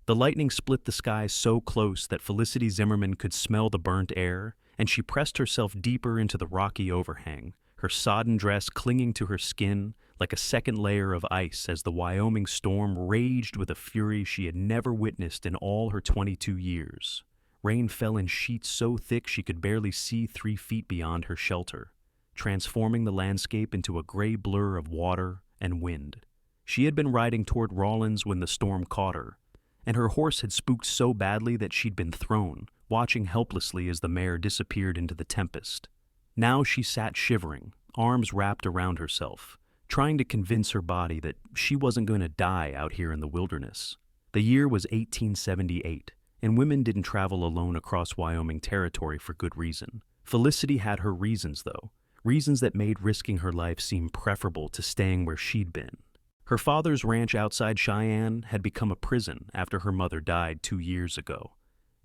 The lightning split the sky so close that Felicity Zimmerman could smell the burnt air, and she pressed herself deeper into the rocky overhang, her sodden dress clinging to her skin like a second layer of ice as the Wyoming storm raged with a fury she had never witnessed in all her 22 years. Rain fell in sheets so thick she could barely see 3 feet beyond her shelter, transforming the landscape into a gray blur of water and wind. She had been riding toward Rawlins when the storm caught her, and her horse had spooked so badly that she'd been thrown, watching helplessly as the mare disappeared into the tempest. Now she sat shivering, arms wrapped around herself, trying to convince her body that she wasn't going to die out here in the wilderness. The year was 1878, and women didn't travel alone across Wyoming territory for good reason. Felicity had her reasons, though, reasons that made risking her life seem preferable to staying where she'd been. Her father's ranch outside Cheyenne had become a prison after her mother died 2 years ago,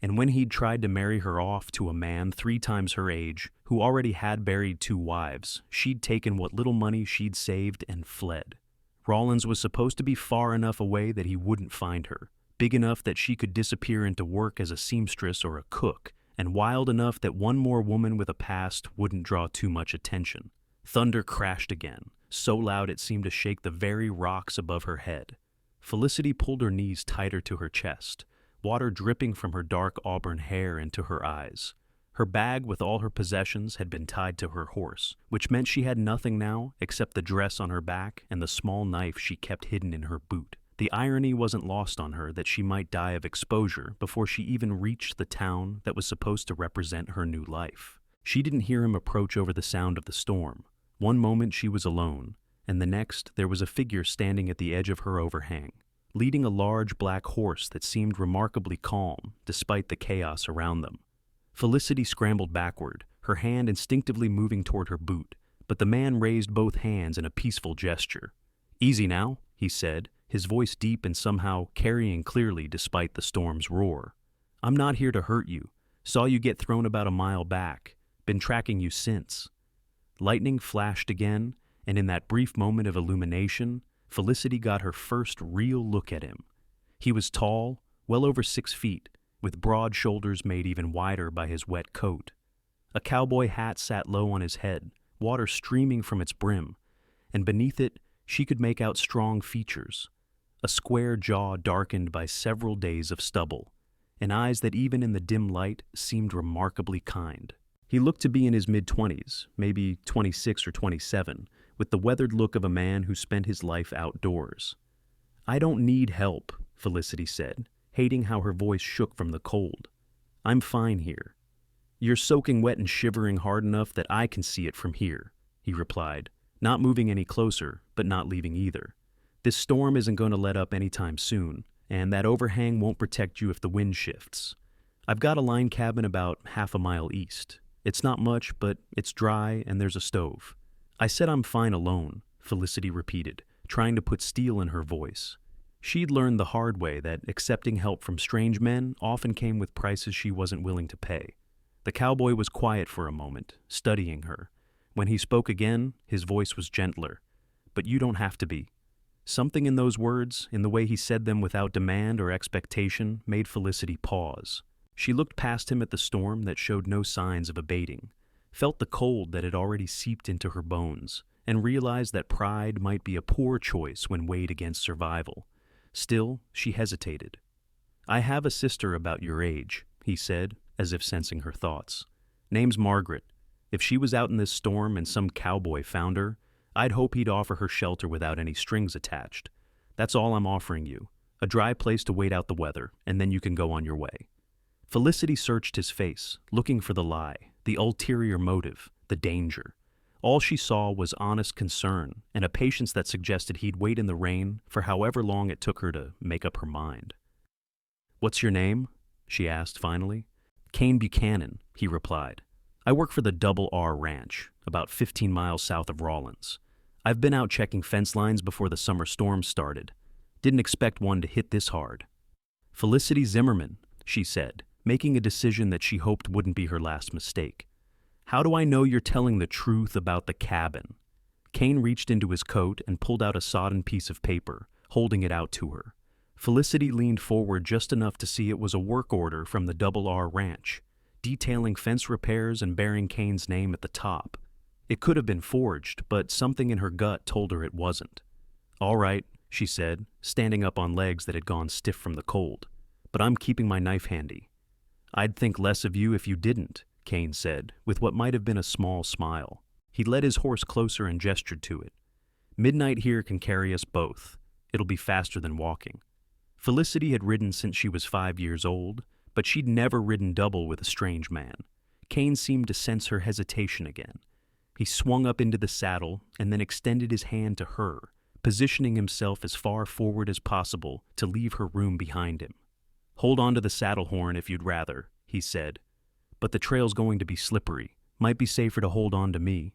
and when he'd tried to marry her off to a man 3 times her age who already had buried 2 wives, she'd taken what little money she'd saved and fled. Rawlins was supposed to be far enough away that he wouldn't find her, big enough that she could disappear into work as a seamstress or a cook, and wild enough that one more woman with a past wouldn't draw too much attention. Thunder crashed again, so loud it seemed to shake the very rocks above her head. Felicity pulled her knees tighter to her chest, water dripping from her dark auburn hair into her eyes. Her bag with all her possessions had been tied to her horse, which meant she had nothing now except the dress on her back and the small knife she kept hidden in her boot. The irony wasn't lost on her that she might die of exposure before she even reached the town that was supposed to represent her new life. She didn't hear him approach over the sound of the storm. One moment she was alone, and the next there was a figure standing at the edge of her overhang, leading a large black horse that seemed remarkably calm despite the chaos around them. Felicity scrambled backward, her hand instinctively moving toward her boot, but the man raised both hands in a peaceful gesture. "Easy now," he said, his voice deep and somehow carrying clearly despite the storm's roar. "I'm not here to hurt you. Saw you get thrown about a mile back. Been tracking you since." Lightning flashed again, and in that brief moment of illumination, Felicity got her first real look at him. He was tall, well over 6 feet, with broad shoulders made even wider by his wet coat. A cowboy hat sat low on his head, water streaming from its brim, and beneath it she could make out strong features, a square jaw darkened by several days of stubble, and eyes that even in the dim light seemed remarkably kind. He looked to be in his mid-20s, maybe 26 or 27, with the weathered look of a man who spent his life outdoors. "I don't need help," Felicity said, hating how her voice shook from the cold. "I'm fine here." "You're soaking wet and shivering hard enough that I can see it from here," he replied, not moving any closer, but not leaving either. "This storm isn't going to let up anytime soon, and that overhang won't protect you if the wind shifts. I've got a line cabin about half a mile east. It's not much, but it's dry and there's a stove." "I said I'm fine alone," Felicity repeated, trying to put steel in her voice. She'd learned the hard way that accepting help from strange men often came with prices she wasn't willing to pay. The cowboy was quiet for a moment, studying her. When he spoke again, his voice was gentler. "But you don't have to be." Something in those words, in the way he said them without demand or expectation, made Felicity pause. She looked past him at the storm that showed no signs of abating, felt the cold that had already seeped into her bones, and realized that pride might be a poor choice when weighed against survival. Still, she hesitated. "I have a sister about your age," he said, as if sensing her thoughts. "Name's Margaret. If she was out in this storm and some cowboy found her, I'd hope he'd offer her shelter without any strings attached. That's all I'm offering you, a dry place to wait out the weather, and then you can go on your way." Felicity searched his face, looking for the lie, the ulterior motive, the danger. All she saw was honest concern and a patience that suggested he'd wait in the rain for however long it took her to make up her mind. "What's your name?" she asked finally. "Kane Buchanan," he replied. "I work for the Double R Ranch, about 15 miles south of Rawlins. I've been out checking fence lines before the summer storm started. Didn't expect one to hit this hard." "Felicity Zimmerman," she said, making a decision that she hoped wouldn't be her last mistake. "How do I know you're telling the truth about the cabin?" Kane reached into his coat and pulled out a sodden piece of paper, holding it out to her. Felicity leaned forward just enough to see it was a work order from the Double R Ranch, detailing fence repairs and bearing Kane's name at the top. It could have been forged, but something in her gut told her it wasn't. "All right," she said, standing up on legs that had gone stiff from the cold. "But I'm keeping my knife handy." "I'd think less of you if you didn't," Kane said, with what might have been a small smile. He led his horse closer and gestured to it. "Midnight here can carry us both. It'll be faster than walking." Felicity had ridden since she was 5 years old, but she'd never ridden double with a strange man. Kane seemed to sense her hesitation again. He swung up into the saddle and then extended his hand to her, positioning himself as far forward as possible to leave her room behind him. "Hold on to the saddle horn if you'd rather," he said. "But the trail's going to be slippery. Might be safer to hold on to me."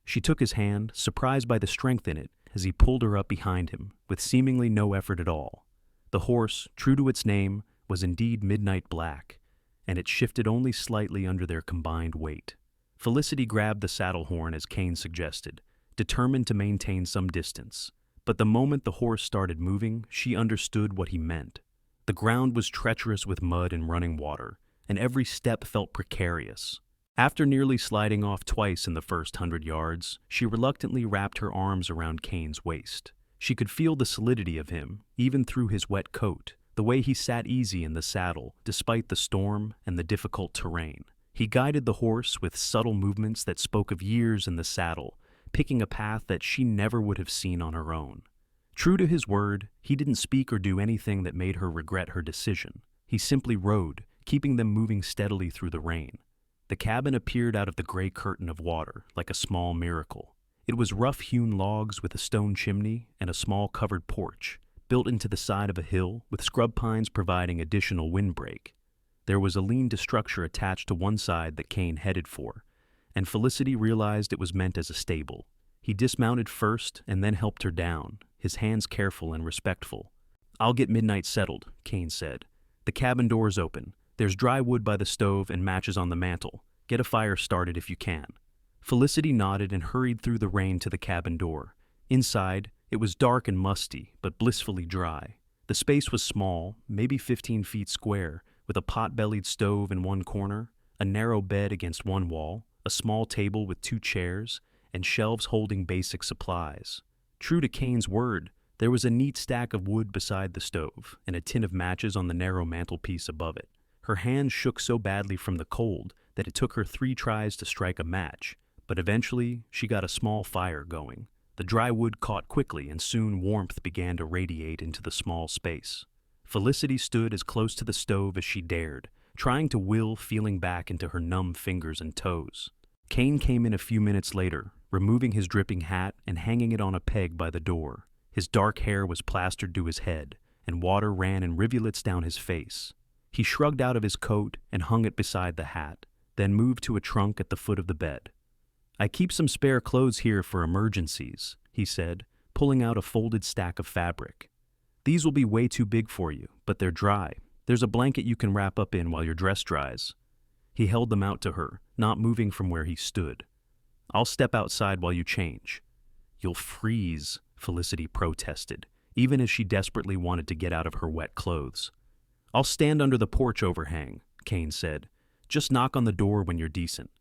She took his hand, surprised by the strength in it, as he pulled her up behind him, with seemingly no effort at all. The horse, true to its name, was indeed midnight black, and it shifted only slightly under their combined weight. Felicity grabbed the saddle horn as Kane suggested, determined to maintain some distance. But the moment the horse started moving, she understood what he meant. The ground was treacherous with mud and running water, and every step felt precarious. After nearly sliding off twice in the first 100 yards, she reluctantly wrapped her arms around Kane's waist. She could feel the solidity of him, even through his wet coat, the way he sat easy in the saddle, despite the storm and the difficult terrain. He guided the horse with subtle movements that spoke of years in the saddle, picking a path that she never would have seen on her own. True to his word, he didn't speak or do anything that made her regret her decision. He simply rode, keeping them moving steadily through the rain. The cabin appeared out of the gray curtain of water, like a small miracle. It was rough-hewn logs with a stone chimney and a small covered porch, built into the side of a hill, with scrub pines providing additional windbreak. There was a lean-to structure attached to one side that Kane headed for, and Felicity realized it was meant as a stable. He dismounted first and then helped her down, his hands careful and respectful. "I'll get Midnight settled," Kane said. "The cabin door's open. There's dry wood by the stove and matches on the mantel. Get a fire started if you can." Felicity nodded and hurried through the rain to the cabin door. Inside, it was dark and musty, but blissfully dry. The space was small, maybe 15 feet square, with a pot-bellied stove in one corner, a narrow bed against one wall, a small table with 2 chairs, and shelves holding basic supplies. True to Kane's word, there was a neat stack of wood beside the stove and a tin of matches on the narrow mantelpiece above it. Her hands shook so badly from the cold that it took her 3 tries to strike a match, but eventually she got a small fire going. The dry wood caught quickly and soon warmth began to radiate into the small space. Felicity stood as close to the stove as she dared, trying to will feeling back into her numb fingers and toes. Kane came in a few minutes later, removing his dripping hat and hanging it on a peg by the door. His dark hair was plastered to his head, and water ran in rivulets down his face. He shrugged out of his coat and hung it beside the hat, then moved to a trunk at the foot of the bed. "I keep some spare clothes here for emergencies," he said, pulling out a folded stack of fabric. "These will be way too big for you, but they're dry. There's a blanket you can wrap up in while your dress dries." He held them out to her, not moving from where he stood. "I'll step outside while you change." "You'll freeze," Felicity protested, even as she desperately wanted to get out of her wet clothes. "I'll stand under the porch overhang," Kane said. "Just knock on the door when you're decent."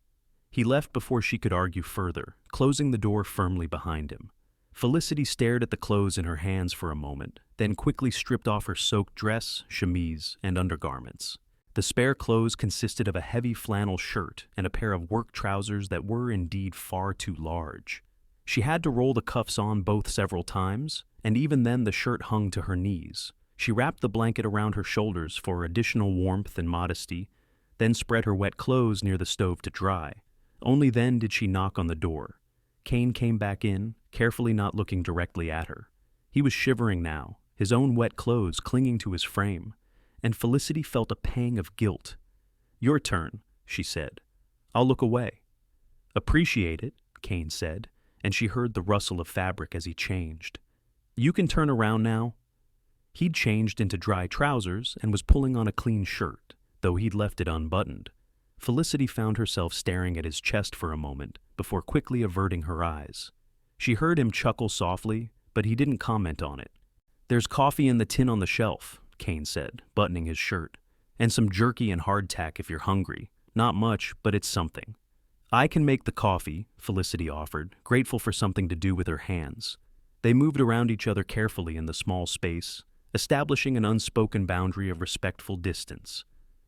He left before she could argue further, closing the door firmly behind him. Felicity stared at the clothes in her hands for a moment, then quickly stripped off her soaked dress, chemise, and undergarments. The spare clothes consisted of a heavy flannel shirt and a pair of work trousers that were indeed far too large. She had to roll the cuffs on both several times, and even then the shirt hung to her knees. She wrapped the blanket around her shoulders for additional warmth and modesty, then spread her wet clothes near the stove to dry. Only then did she knock on the door. Kane came back in, carefully not looking directly at her. He was shivering now, his own wet clothes clinging to his frame, and Felicity felt a pang of guilt. "Your turn," she said. "I'll look away." "Appreciate it," Kane said, and she heard the rustle of fabric as he changed. "You can turn around now." He'd changed into dry trousers and was pulling on a clean shirt, though he'd left it unbuttoned. Felicity found herself staring at his chest for a moment before quickly averting her eyes. She heard him chuckle softly, but he didn't comment on it. There's coffee in the tin on the shelf, Kane said, buttoning his shirt. And some jerky and hardtack if you're hungry. Not much, but it's something. I can make the coffee, Felicity offered, grateful for something to do with her hands. They moved around each other carefully in the small space, establishing an unspoken boundary of respectful distance.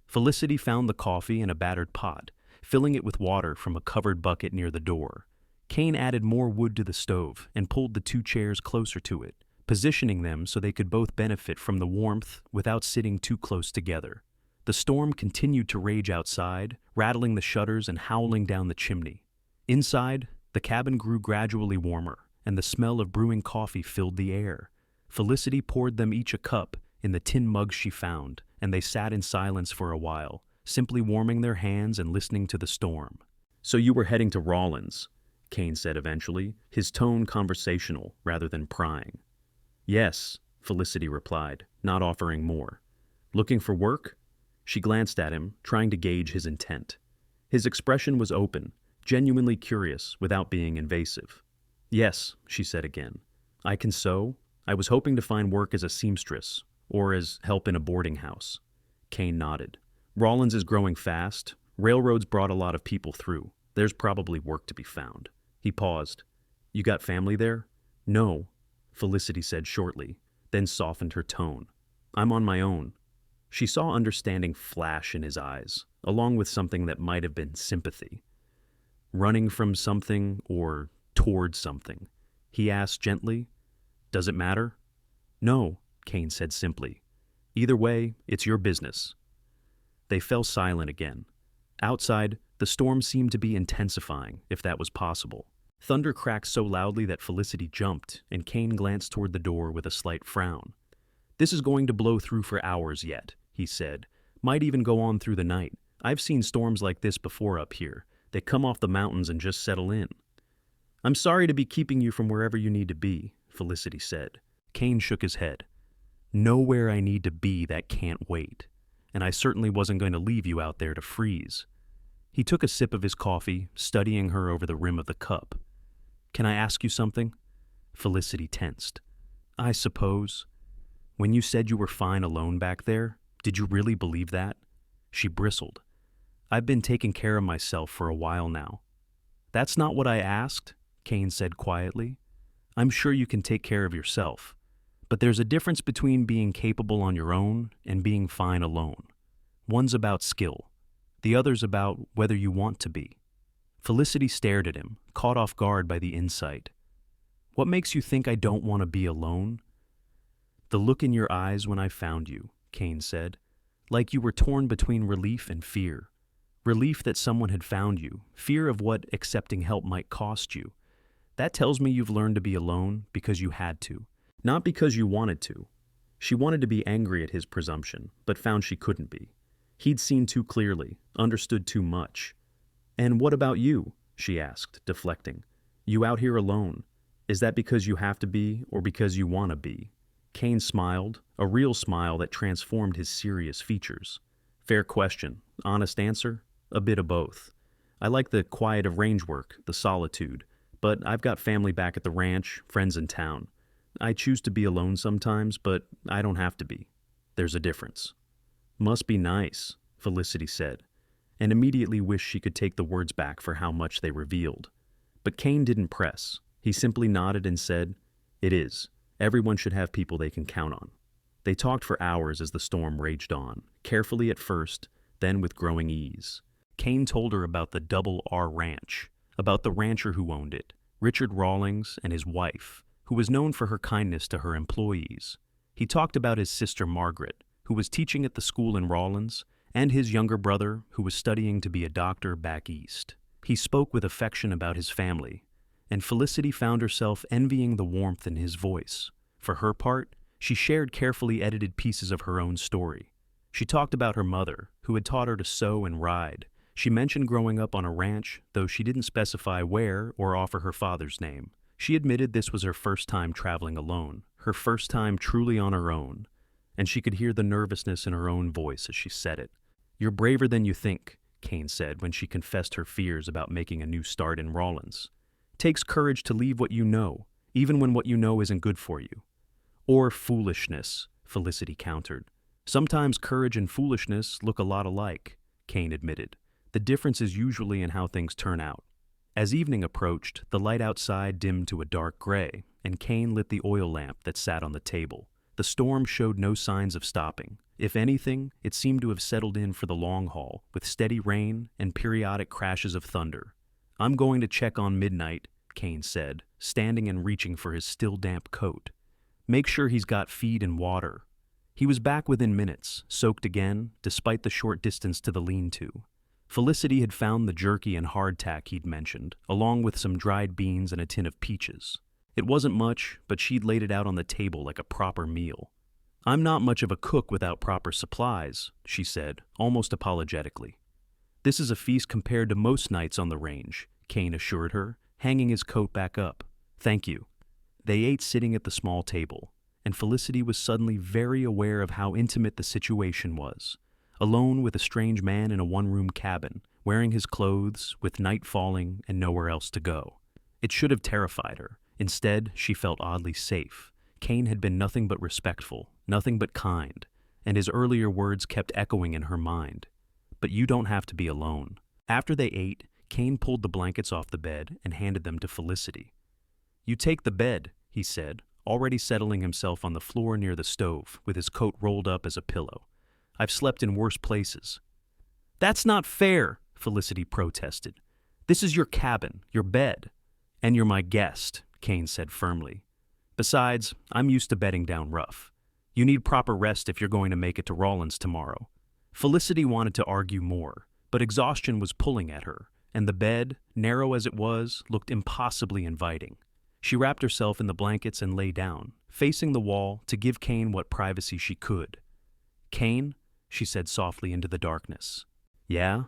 Felicity found the coffee in a battered pot, filling it with water from a covered bucket near the door. Kane added more wood to the stove and pulled the two chairs closer to it, positioning them so they could both benefit from the warmth without sitting too close together. The storm continued to rage outside, rattling the shutters and howling down the chimney. Inside, the cabin grew gradually warmer, and the smell of brewing coffee filled the air. Felicity poured them each a cup in the tin mugs she found, and they sat in silence for a while, simply warming their hands and listening to the storm. "So you were heading to Rawlins," Kane said eventually, his tone conversational rather than prying. "Yes," Felicity replied, not offering more. "Looking for work?" She glanced at him, trying to gauge his intent. His expression was open, genuinely curious without being invasive. "Yes," she said again. "I can sew. I was hoping to find work as a seamstress, or as help in a boarding house." Kane nodded. "Rawlins is growing fast. Railroads brought a lot of people through. There's probably work to be found." He paused. "You got family there?" "No," Felicity said shortly, then softened her tone. "I'm on my own." She saw understanding flash in his eyes, along with something that might have been sympathy. "Running from something or toward something?" he asked gently. "Does it matter?" "No," Kane said simply. "Either way, it's your business." They fell silent again. Outside, the storm seemed to be intensifying, if that was possible. Thunder cracked so loudly that Felicity jumped, and Kane glanced toward the door with a slight frown. "This is going to blow through for hours yet," he said. "Might even go on through the night. I've seen storms like this before up here. They come off the mountains and just settle in." "I'm sorry to be keeping you from wherever you need to be," Felicity said. Kane shook his head. "Nowhere I need to be that can't wait. And I certainly wasn't going to leave you out there to freeze." He took a sip of his coffee, studying her over the rim of the cup. "Can I ask you something?" Felicity tensed. "I suppose. When you said you were fine alone back there, did you really believe that?" She bristled. "I've been taking care of myself for a while now." "That's not what I asked," Kane said quietly. "I'm sure you can take care of yourself. But there's a difference between being capable on your own and being fine alone. One's about skill. The other's about whether you want to be." Felicity stared at him, caught off guard by the insight. "What makes you think I don't want to be alone?" "The look in your eyes when I found you," Kane said. "Like you were torn between relief and fear. Relief that someone had found you, fear of what accepting help might cost you. That tells me you've learned to be alone because you had to, not because you wanted to." She wanted to be angry at his presumption, but found she couldn't be. He'd seen too clearly, understood too much. "And what about you?" she asked, deflecting. "You out here alone. Is that because you have to be or because you want to be?" Kane smiled, a real smile that transformed his serious features. "Fair question. Honest answer? A bit of both. I like the quiet of range work, the solitude, but I've got family back at the ranch, friends in town. I choose to be alone sometimes, but I don't have to be. There's a difference." "Must be nice," Felicity said, and immediately wished she could take the words back for how much they revealed. But Kane didn't press. He simply nodded and said, "It is. Everyone should have people they can count on." They talked for hours as the storm raged on, carefully at first, then with growing ease. Kane told her about the Double R Ranch, about the rancher who owned it, Richard Rawlings, and his wife, who was known for her kindness to her employees. He talked about his sister Margaret, who was teaching at the school in Rawlins, and his younger brother, who was studying to be a doctor back east. He spoke with affection about his family, and Felicity found herself envying the warmth in his voice. For her part, she shared carefully edited pieces of her own story. She talked about her mother, who had taught her to sew and ride. She mentioned growing up on a ranch, though she didn't specify where or offer her father's name. She admitted this was her first time traveling alone, her first time truly on her own, and she could hear the nervousness in her own voice as she said it. "You're braver than you think," Kane said when she confessed her fears about making a new start in Rawlins. "Takes courage to leave what you know, even when what you know isn't good for you. Or foolishness, Felicity countered. Sometimes courage and foolishness look a lot alike, Kane admitted. The difference is usually in how things turn out. As evening approached, the light outside dimmed to a dark gray, and Kane lit the oil lamp that sat on the table. The storm showed no signs of stopping. If anything, it seemed to have settled in for the long haul, with steady rain and periodic crashes of thunder. "I'm going to check on midnight," Kane said, standing and reaching for his still damp coat. "Make sure he's got feed and water." He was back within minutes, soaked again, despite the short distance to the lean-to. Felicity had found the jerky and hardtack he'd mentioned, along with some dried beans and a tin of peaches. It wasn't much, but she'd laid it out on the table like a proper meal. "I'm not much of a cook without proper supplies," she said, almost apologetically. "This is a feast compared to most nights on the range," Kane assured her, hanging his coat back up. "Thank you." They ate sitting at the small table, and Felicity was suddenly very aware of how intimate the situation was. Alone with a strange man in a one-room cabin, wearing his clothes, with night falling and nowhere else to go. It should have terrified her. Instead, she felt oddly safe. Kane had been nothing but respectful, nothing but kind, and his earlier words kept echoing in her mind. "But you don't have to be alone." After they ate, Kane pulled the blankets off the bed and handed them to Felicity. "You take the bed," he said, already settling himself on the floor near the stove, with his coat rolled up as a pillow. "I've slept in worse places." "That's not fair," Felicity protested. "This is your cabin, your bed." "And you're my guest," Kane said firmly. "Besides, I'm used to bedding down rough. You need proper rest if you're going to make it to Rawlins tomorrow." Felicity wanted to argue more, but exhaustion was pulling at her, and the bed, narrow as it was, looked impossibly inviting. She wrapped herself in the blankets and lay down, facing the wall to give Kane what privacy she could. "Kane," she said softly into the darkness. "Yeah?"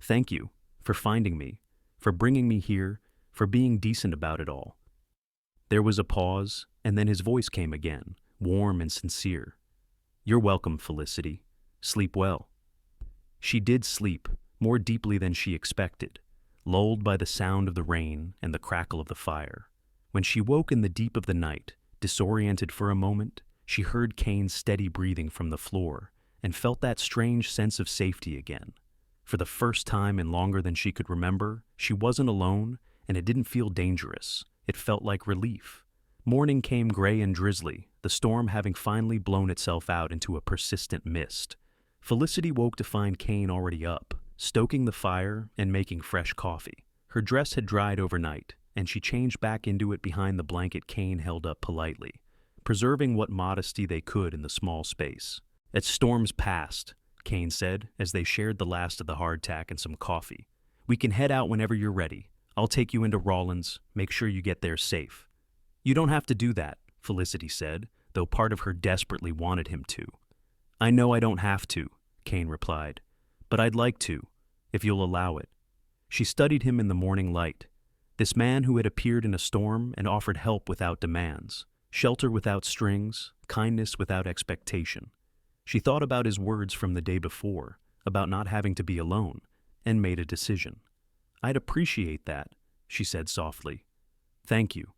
"Thank you for finding me, for bringing me here, for being decent about it all." There was a pause, and then his voice came again, warm and sincere. "You're welcome, Felicity. Sleep well." She did sleep, more deeply than she expected, lulled by the sound of the rain and the crackle of the fire. When she woke in the deep of the night, disoriented for a moment, she heard Kane's steady breathing from the floor and felt that strange sense of safety again. For the first time in longer than she could remember, she wasn't alone, and it didn't feel dangerous. It felt like relief. Morning came gray and drizzly, the storm having finally blown itself out into a persistent mist. Felicity woke to find Kane already up, stoking the fire and making fresh coffee. Her dress had dried overnight, and she changed back into it behind the blanket Kane held up politely, preserving what modesty they could in the small space. "As storms passed," Kane said, as they shared the last of the hardtack and some coffee. "We can head out whenever you're ready. I'll take you into Rawlins, make sure you get there safe." "You don't have to do that," Felicity said, though part of her desperately wanted him to. "I know I don't have to," Kane replied, "but I'd like to, if you'll allow it." She studied him in the morning light, this man who had appeared in a storm and offered help without demands, shelter without strings, kindness without expectation. She thought about his words from the day before, about not having to be alone, and made a decision. "I'd appreciate that," she said softly. "Thank you."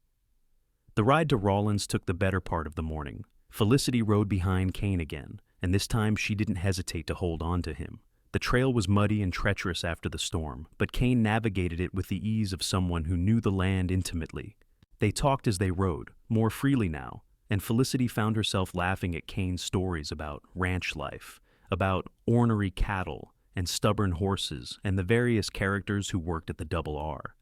The ride to Rawlins took the better part of the morning. Felicity rode behind Kane again, and this time she didn't hesitate to hold on to him. The trail was muddy and treacherous after the storm, but Kane navigated it with the ease of someone who knew the land intimately. They talked as they rode, more freely now, and Felicity found herself laughing at Kane's stories about ranch life, about ornery cattle and stubborn horses and the various characters who worked at the Double R.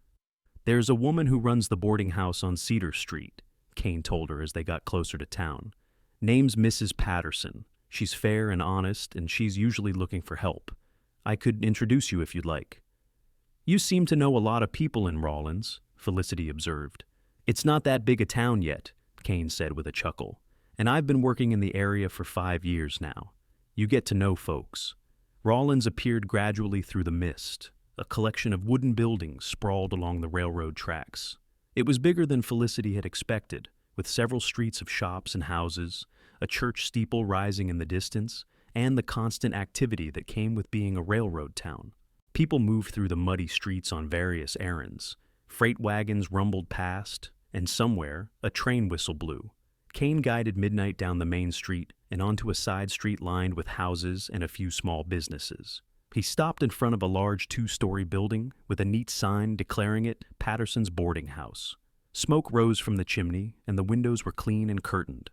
"There's a woman who runs the boarding house on Cedar Street," Kane told her as they got closer to town. "Name's Mrs. Patterson. She's fair and honest, and she's usually looking for help. I could introduce you if you'd like." "You seem to know a lot of people in Rawlins," Felicity observed. "It's not that big a town yet," Kane said with a chuckle, "and I've been working in the area for 5 years now. You get to know folks." Rawlins appeared gradually through the mist, a collection of wooden buildings sprawled along the railroad tracks. It was bigger than Felicity had expected, with several streets of shops and houses, a church steeple rising in the distance, and the constant activity that came with being a railroad town. People moved through the muddy streets on various errands. Freight wagons rumbled past, and somewhere a train whistle blew. Kane guided Midnight down the main street and onto a side street lined with houses and a few small businesses. He stopped in front of a large 2-story building with a neat sign declaring it Patterson's Boarding House. Smoke rose from the chimney, and the windows were clean and curtained.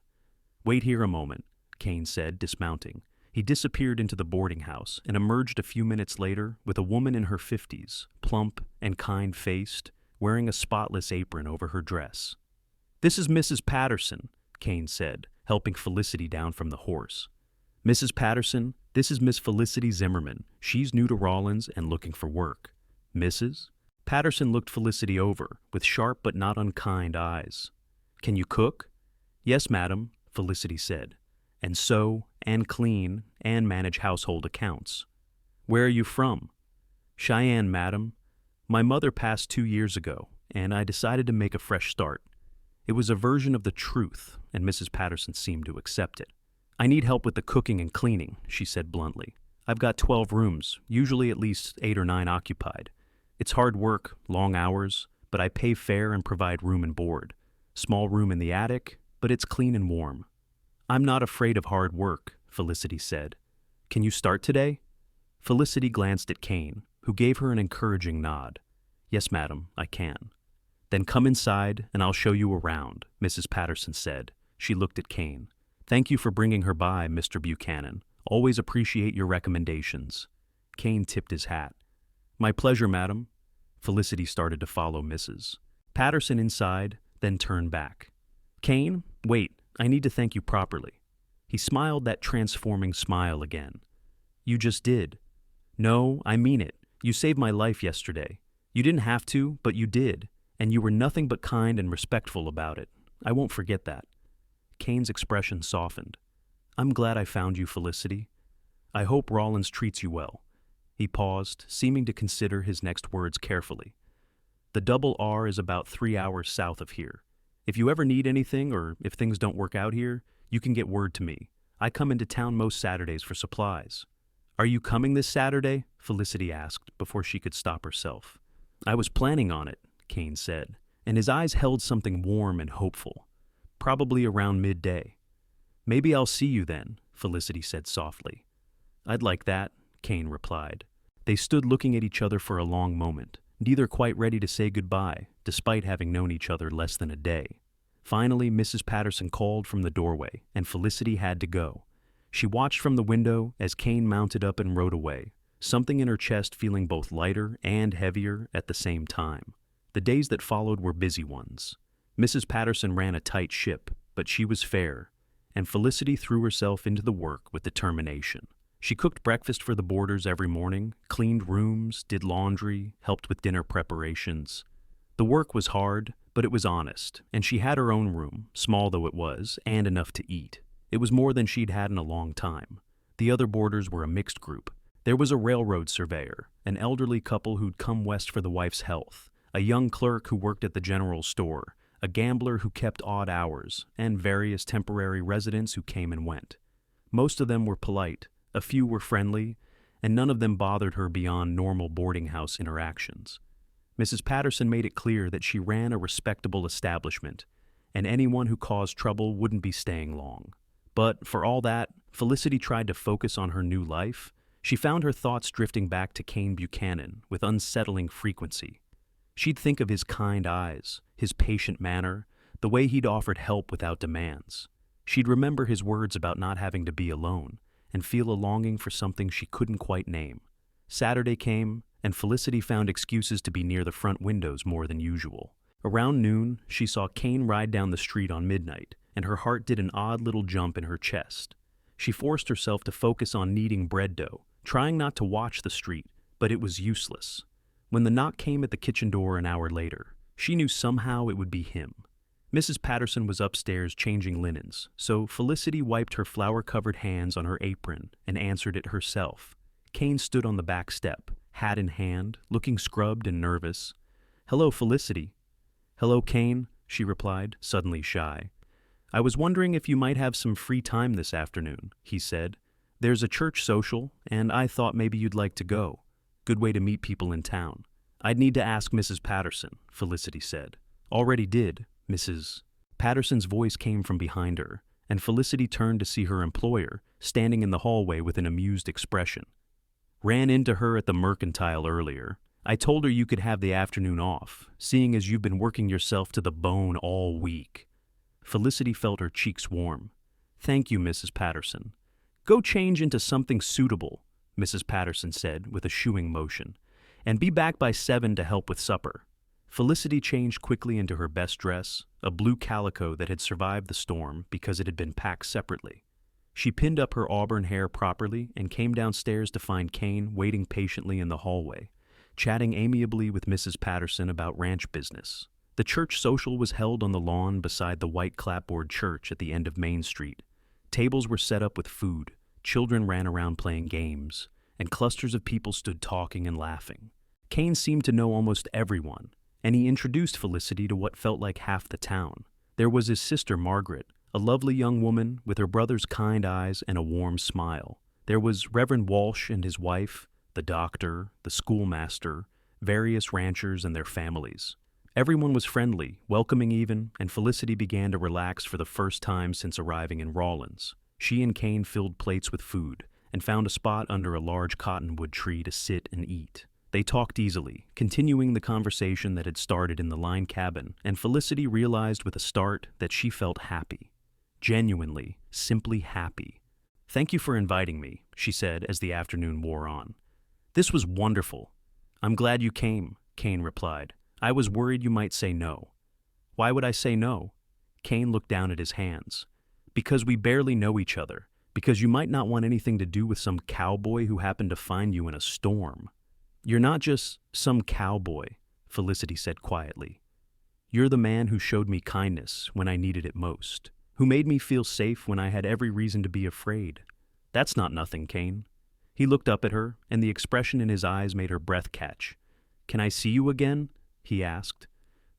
"Wait here a moment," Kane said, dismounting. He disappeared into the boarding house and emerged a few minutes later with a woman in her 50s, plump and kind-faced, wearing a spotless apron over her dress. "This is Mrs. Patterson," Kane said, helping Felicity down from the horse. "Mrs. Patterson, this is Miss Felicity Zimmerman. She's new to Rawlins and looking for work." "Mrs.?" Patterson looked Felicity over with sharp but not unkind eyes. "Can you cook?" "Yes, madam," Felicity said, "and sew, and clean, and manage household accounts." "Where are you from?" "Cheyenne, madam. My mother passed 2 years ago, and I decided to make a fresh start." It was a version of the truth, and Mrs. Patterson seemed to accept it. "I need help with the cooking and cleaning," she said bluntly. "I've got 12 rooms, usually at least 8 or 9 occupied. It's hard work, long hours, but I pay fair and provide room and board. Small room in the attic, but it's clean and warm." "I'm not afraid of hard work," Felicity said. "Can you start today?" Felicity glanced at Kane, who gave her an encouraging nod. "Yes, madam, I can." "Then come inside, and I'll show you around," Mrs. Patterson said. She looked at Kane. "Thank you for bringing her by, Mr. Buchanan. Always appreciate your recommendations." Kane tipped his hat. "My pleasure, madam." Felicity started to follow Mrs. Patterson inside, then turned back. "Kane, wait, I need to thank you properly." He smiled that transforming smile again. "You just did." "No, I mean it. You saved my life yesterday. You didn't have to, but you did, and you were nothing but kind and respectful about it. I won't forget that." Kane's expression softened. "I'm glad I found you, Felicity. I hope Rawlins treats you well." He paused, seeming to consider his next words carefully. "The Double R is about 3 hours south of here. If you ever need anything or if things don't work out here, you can get word to me. I come into town most Saturdays for supplies." "Are you coming this Saturday?" Felicity asked before she could stop herself. "I was planning on it," Kane said, and his eyes held something warm and hopeful. "Probably around midday." "Maybe I'll see you then," Felicity said softly. "I'd like that," Kane replied. They stood looking at each other for a long moment, neither quite ready to say goodbye, despite having known each other less than a day. Finally, Mrs. Patterson called from the doorway, and Felicity had to go. She watched from the window as Kane mounted up and rode away, something in her chest feeling both lighter and heavier at the same time. The days that followed were busy ones. Mrs. Patterson ran a tight ship, but she was fair, and Felicity threw herself into the work with determination. She cooked breakfast for the boarders every morning, cleaned rooms, did laundry, helped with dinner preparations. The work was hard, but it was honest, and she had her own room, small though it was, and enough to eat. It was more than she'd had in a long time. The other boarders were a mixed group. There was a railroad surveyor, an elderly couple who'd come west for the wife's health, a young clerk who worked at the general store, a gambler who kept odd hours, and various temporary residents who came and went. Most of them were polite, a few were friendly, and none of them bothered her beyond normal boarding house interactions. Mrs. Patterson made it clear that she ran a respectable establishment, and anyone who caused trouble wouldn't be staying long. But for all that, Felicity tried to focus on her new life. She found her thoughts drifting back to Kane Buchanan with unsettling frequency. She'd think of his kind eyes, his patient manner, the way he'd offered help without demands. She'd remember his words about not having to be alone, and feel a longing for something she couldn't quite name. Saturday came, and Felicity found excuses to be near the front windows more than usual. Around noon, she saw Kane ride down the street on Midnight, and her heart did an odd little jump in her chest. She forced herself to focus on kneading bread dough, trying not to watch the street, but it was useless. When the knock came at the kitchen door an hour later, she knew somehow it would be him. Mrs. Patterson was upstairs changing linens, so Felicity wiped her flour-covered hands on her apron and answered it herself. Kane stood on the back step, hat in hand, looking scrubbed and nervous. "Hello, Felicity." "Hello, Kane," she replied, suddenly shy. "I was wondering if you might have some free time this afternoon," he said. "There's a church social, and I thought maybe you'd like to go. Good way to meet people in town." "I'd need to ask Mrs. Patterson," Felicity said. "Already did," Mrs. Patterson's voice came from behind her, and Felicity turned to see her employer standing in the hallway with an amused expression. Ran into her at the mercantile earlier. I told her you could have the afternoon off, seeing as you've been working yourself to the bone all week. Felicity felt her cheeks warm. Thank you, Mrs. Patterson. Go change into something suitable, Mrs. Patterson said with a shooing motion, and be back by 7 to help with supper. Felicity changed quickly into her best dress, a blue calico that had survived the storm because it had been packed separately. She pinned up her auburn hair properly and came downstairs to find Kane waiting patiently in the hallway, chatting amiably with Mrs. Patterson about ranch business. The church social was held on the lawn beside the white clapboard church at the end of Main Street. Tables were set up with food, children ran around playing games, and clusters of people stood talking and laughing. Kane seemed to know almost everyone, and he introduced Felicity to what felt like half the town. There was his sister Margaret, a lovely young woman with her brother's kind eyes and a warm smile. There was Reverend Walsh and his wife, the doctor, the schoolmaster, various ranchers and their families. Everyone was friendly, welcoming even, and Felicity began to relax for the first time since arriving in Rawlins. She and Kane filled plates with food and found a spot under a large cottonwood tree to sit and eat. They talked easily, continuing the conversation that had started in the line cabin, and Felicity realized with a start that she felt happy. Genuinely, simply happy. Thank you for inviting me, she said as the afternoon wore on. This was wonderful. I'm glad you came, Kane replied. I was worried you might say no. Why would I say no? Kane looked down at his hands. Because we barely know each other. Because you might not want anything to do with some cowboy who happened to find you in a storm. You're not just some cowboy, Felicity said quietly. You're the man who showed me kindness when I needed it most, who made me feel safe when I had every reason to be afraid. That's not nothing, Kane. He looked up at her, and the expression in his eyes made her breath catch. Can I see you again? He asked.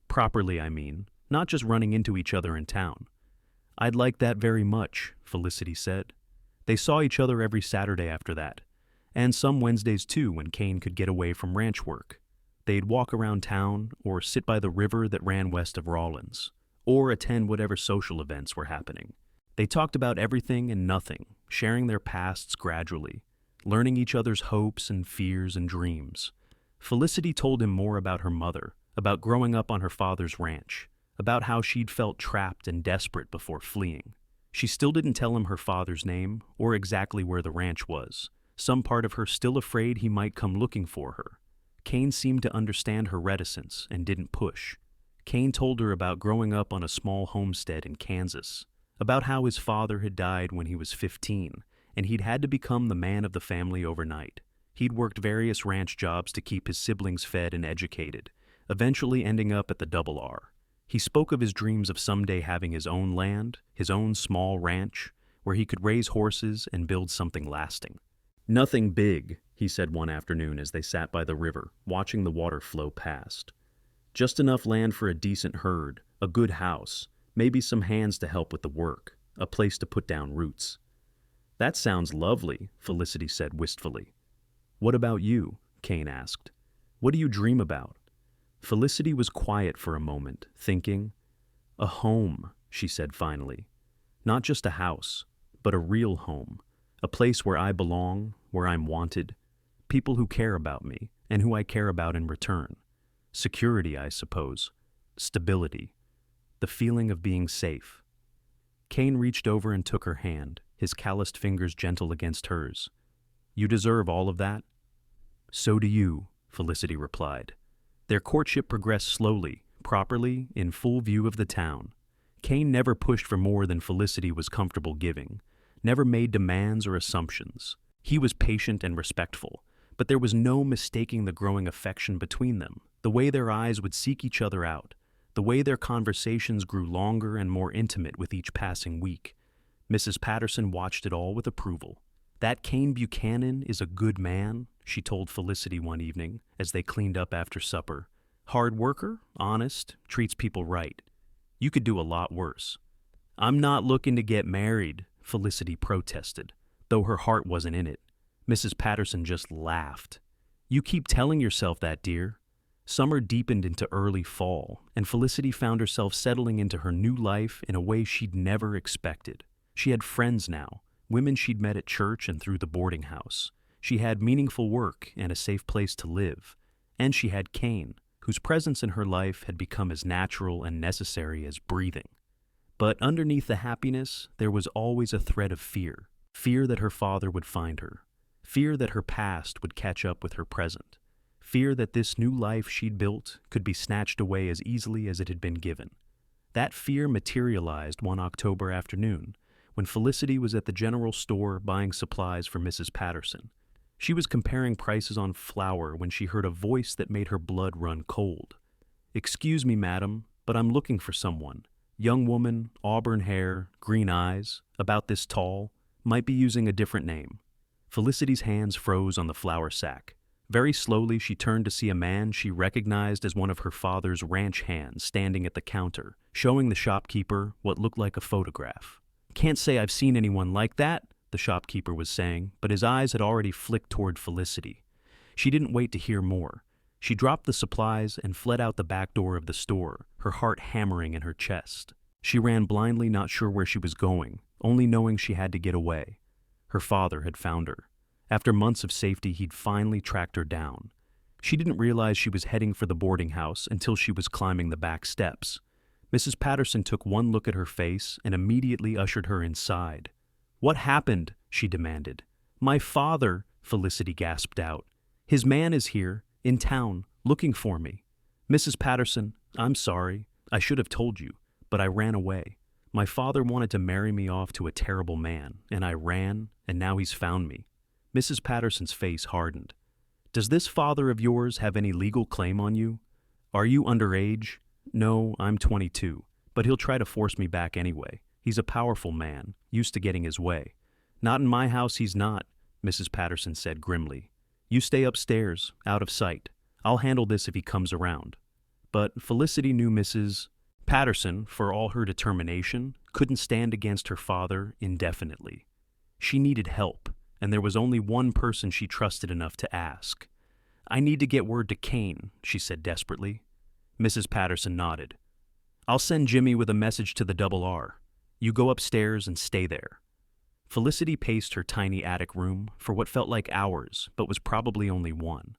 Properly, I mean, not just running into each other in town. I'd like that very much, Felicity said. They saw each other every Saturday after that, and some Wednesdays too when Kane could get away from ranch work. They'd walk around town or sit by the river that ran west of Rawlins, or attend whatever social events were happening. They talked about everything and nothing, sharing their pasts gradually, learning each other's hopes and fears and dreams. Felicity told him more about her mother, about growing up on her father's ranch, about how she'd felt trapped and desperate before fleeing. She still didn't tell him her father's name or exactly where the ranch was, some part of her still afraid he might come looking for her. Kane seemed to understand her reticence and didn't push. Kane told her about growing up on a small homestead in Kansas, about how his father had died when he was 15, and he'd had to become the man of the family overnight. He'd worked various ranch jobs to keep his siblings fed and educated, eventually ending up at the Double R. He spoke of his dreams of someday having his own land, his own small ranch, where he could raise horses and build something lasting. Nothing big, he said one afternoon as they sat by the river, watching the water flow past. Just enough land for a decent herd, a good house, maybe some hands to help with the work, a place to put down roots. That sounds lovely, Felicity said wistfully. What about you? Kane asked. What do you dream about? Felicity was quiet for a moment, thinking. A home, she said finally. Not just a house, but a real home. A place where I belong, where I'm wanted. People who care about me, and who I care about in return. Security, I suppose. Stability. The feeling of being safe. Kane reached over and took her hand, his calloused fingers gentle against hers. You deserve all of that? So do you, Felicity replied. Their courtship progressed slowly, properly, in full view of the town. Kane never pushed for more than Felicity was comfortable giving, never made demands or assumptions. He was patient and respectful, but there was no mistaking the growing affection between them, the way their eyes would seek each other out, the way their conversations grew longer and more intimate with each passing week. Mrs. Patterson watched it all with approval. That Kane Buchanan is a good man, she told Felicity one evening as they cleaned up after supper. Hard worker, honest, treats people right. You could do a lot worse. I'm not looking to get married, Felicity protested, though her heart wasn't in it. Mrs. Patterson just laughed. You keep telling yourself that, dear. Summer deepened into early fall, and Felicity found herself settling into her new life in a way she'd never expected. She had friends now, women she'd met at church and through the boarding house. She had meaningful work and a safe place to live. And she had Kane, whose presence in her life had become as natural and necessary as breathing. But underneath the happiness, there was always a thread of fear. Fear that her father would find her. Fear that her past would catch up with her present. Fear that this new life she'd built could be snatched away as easily as it had been given. That fear materialized one October afternoon, when Felicity was at the general store buying supplies for Mrs. Patterson. She was comparing prices on flour when she heard a voice that made her blood run cold. "Excuse me, madam, but I'm looking for someone. Young woman, auburn hair, green eyes, about this tall, might be using a different name." Felicity's hands froze on the flour sack. Very slowly, she turned to see a man she recognized as one of her father's ranch hands standing at the counter, showing the shopkeeper what looked like a photograph. "Can't say I've seen anyone like that," the shopkeeper was saying, but his eyes had already flicked toward Felicity. She didn't wait to hear more. She dropped the supplies and fled out the back door of the store, her heart hammering in her chest. She ran blindly, not sure where she was going, only knowing she had to get away. Her father had found her. After months of safety, he'd finally tracked her down. She didn't realize she was heading for the boarding house until she was climbing the back steps. Mrs. Patterson took one look at her face and immediately ushered her inside. "What happened?" she demanded. "My father," Felicity gasped out. "His man is here, in town, looking for me. Mrs. Patterson, I'm sorry. I should have told you, but I ran away. My father wanted to marry me off to a terrible man, and I ran, and now he's found me." Mrs. Patterson's face hardened. "Does this father of yours have any legal claim on you? Are you underage?" "No, I'm 22, but he'll try to force me back anyway. He's a powerful man, used to getting his way." "Not in my house, he's not," Mrs. Patterson said grimly. "You stay upstairs, out of sight. I'll handle this if he comes around." But Felicity knew Mrs. Patterson, for all her determination, couldn't stand against her father indefinitely. She needed help, and there was only one person she trusted enough to ask. "I need to get word to Kane," she said desperately. Mrs. Patterson nodded. "I'll send Jimmy with a message to the Double R. You go upstairs and stay there." Felicity paced her tiny attic room for what felt like hours, but was probably only one.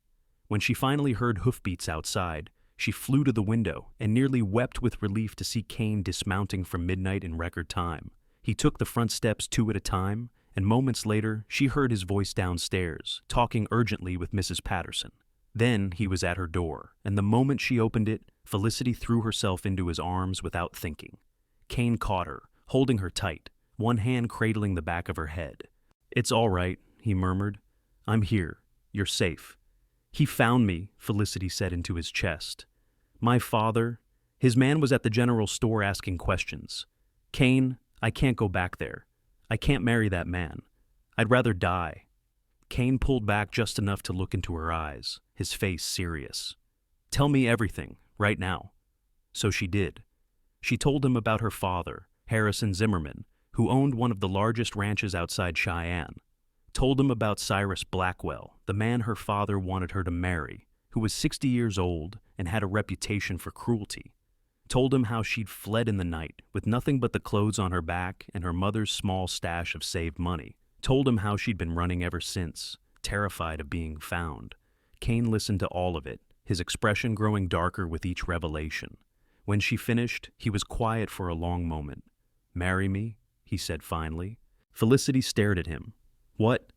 When she finally heard hoofbeats outside, she flew to the window and nearly wept with relief to see Kane dismounting from midnight in record time. He took the front steps 2 at a time, and moments later, she heard his voice downstairs, talking urgently with Mrs. Patterson. Then he was at her door, and the moment she opened it, Felicity threw herself into his arms without thinking. Kane caught her, holding her tight, one hand cradling the back of her head. "It's all right," he murmured. "I'm here. You're safe." "He found me," Felicity said into his chest. "My father, his man was at the general store asking questions. Kane, I can't go back there. I can't marry that man. I'd rather die." Kane pulled back just enough to look into her eyes, his face serious. "Tell me everything, right now." So she did. She told him about her father, Harrison Zimmerman, who owned one of the largest ranches outside Cheyenne. Told him about Cyrus Blackwell, the man her father wanted her to marry, who was 60 years old and had a reputation for cruelty. Told him how she'd fled in the night with nothing but the clothes on her back and her mother's small stash of saved money. Told him how she'd been running ever since, terrified of being found. Kane listened to all of it, his expression growing darker with each revelation. When she finished, he was quiet for a long moment. "Marry me?" he said finally. Felicity stared at him. "What?"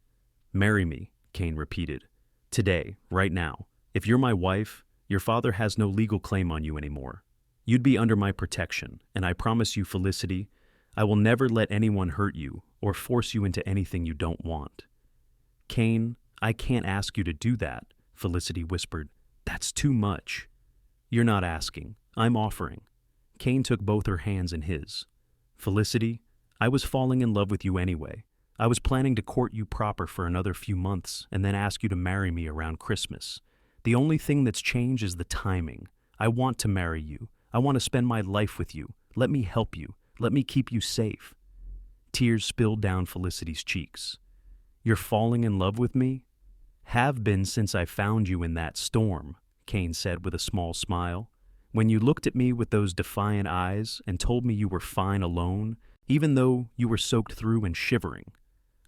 "Marry me," Kane repeated. "Today, right now. If you're my wife, your father has no legal claim on you anymore. You'd be under my protection, and I promise you, Felicity, I will never let anyone hurt you or force you into anything you don't want." "Kane, I can't ask you to do that," Felicity whispered. "That's too much." "You're not asking. I'm offering." Kane took both her hands in his. "Felicity, I was falling in love with you anyway. I was planning to court you proper for another few months and then ask you to marry me around Christmas. The only thing that's changed is the timing. I want to marry you. I want to spend my life with you. Let me help you. Let me keep you safe." Tears spilled down Felicity's cheeks. "You're falling in love with me?" "Have been since I found you in that storm," Kane said with a small smile. "When you looked at me with those defiant eyes and told me you were fine alone, even though you were soaked through and shivering,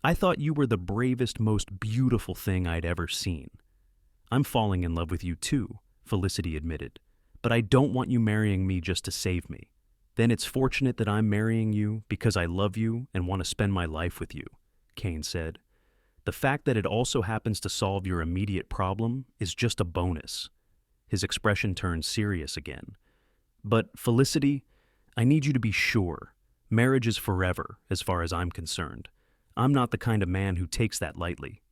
I thought you were the bravest, most beautiful thing I'd ever seen." "I'm falling in love with you too," Felicity admitted, "but I don't want you marrying me just to save me." "Then it's fortunate that I'm marrying you because I love you and want to spend my life with you," Kane said. "The fact that it also happens to solve your immediate problem is just a bonus." His expression turned serious again. "But, Felicity, I need you to be sure. Marriage is forever, as far as I'm concerned. I'm not the kind of man who takes that lightly."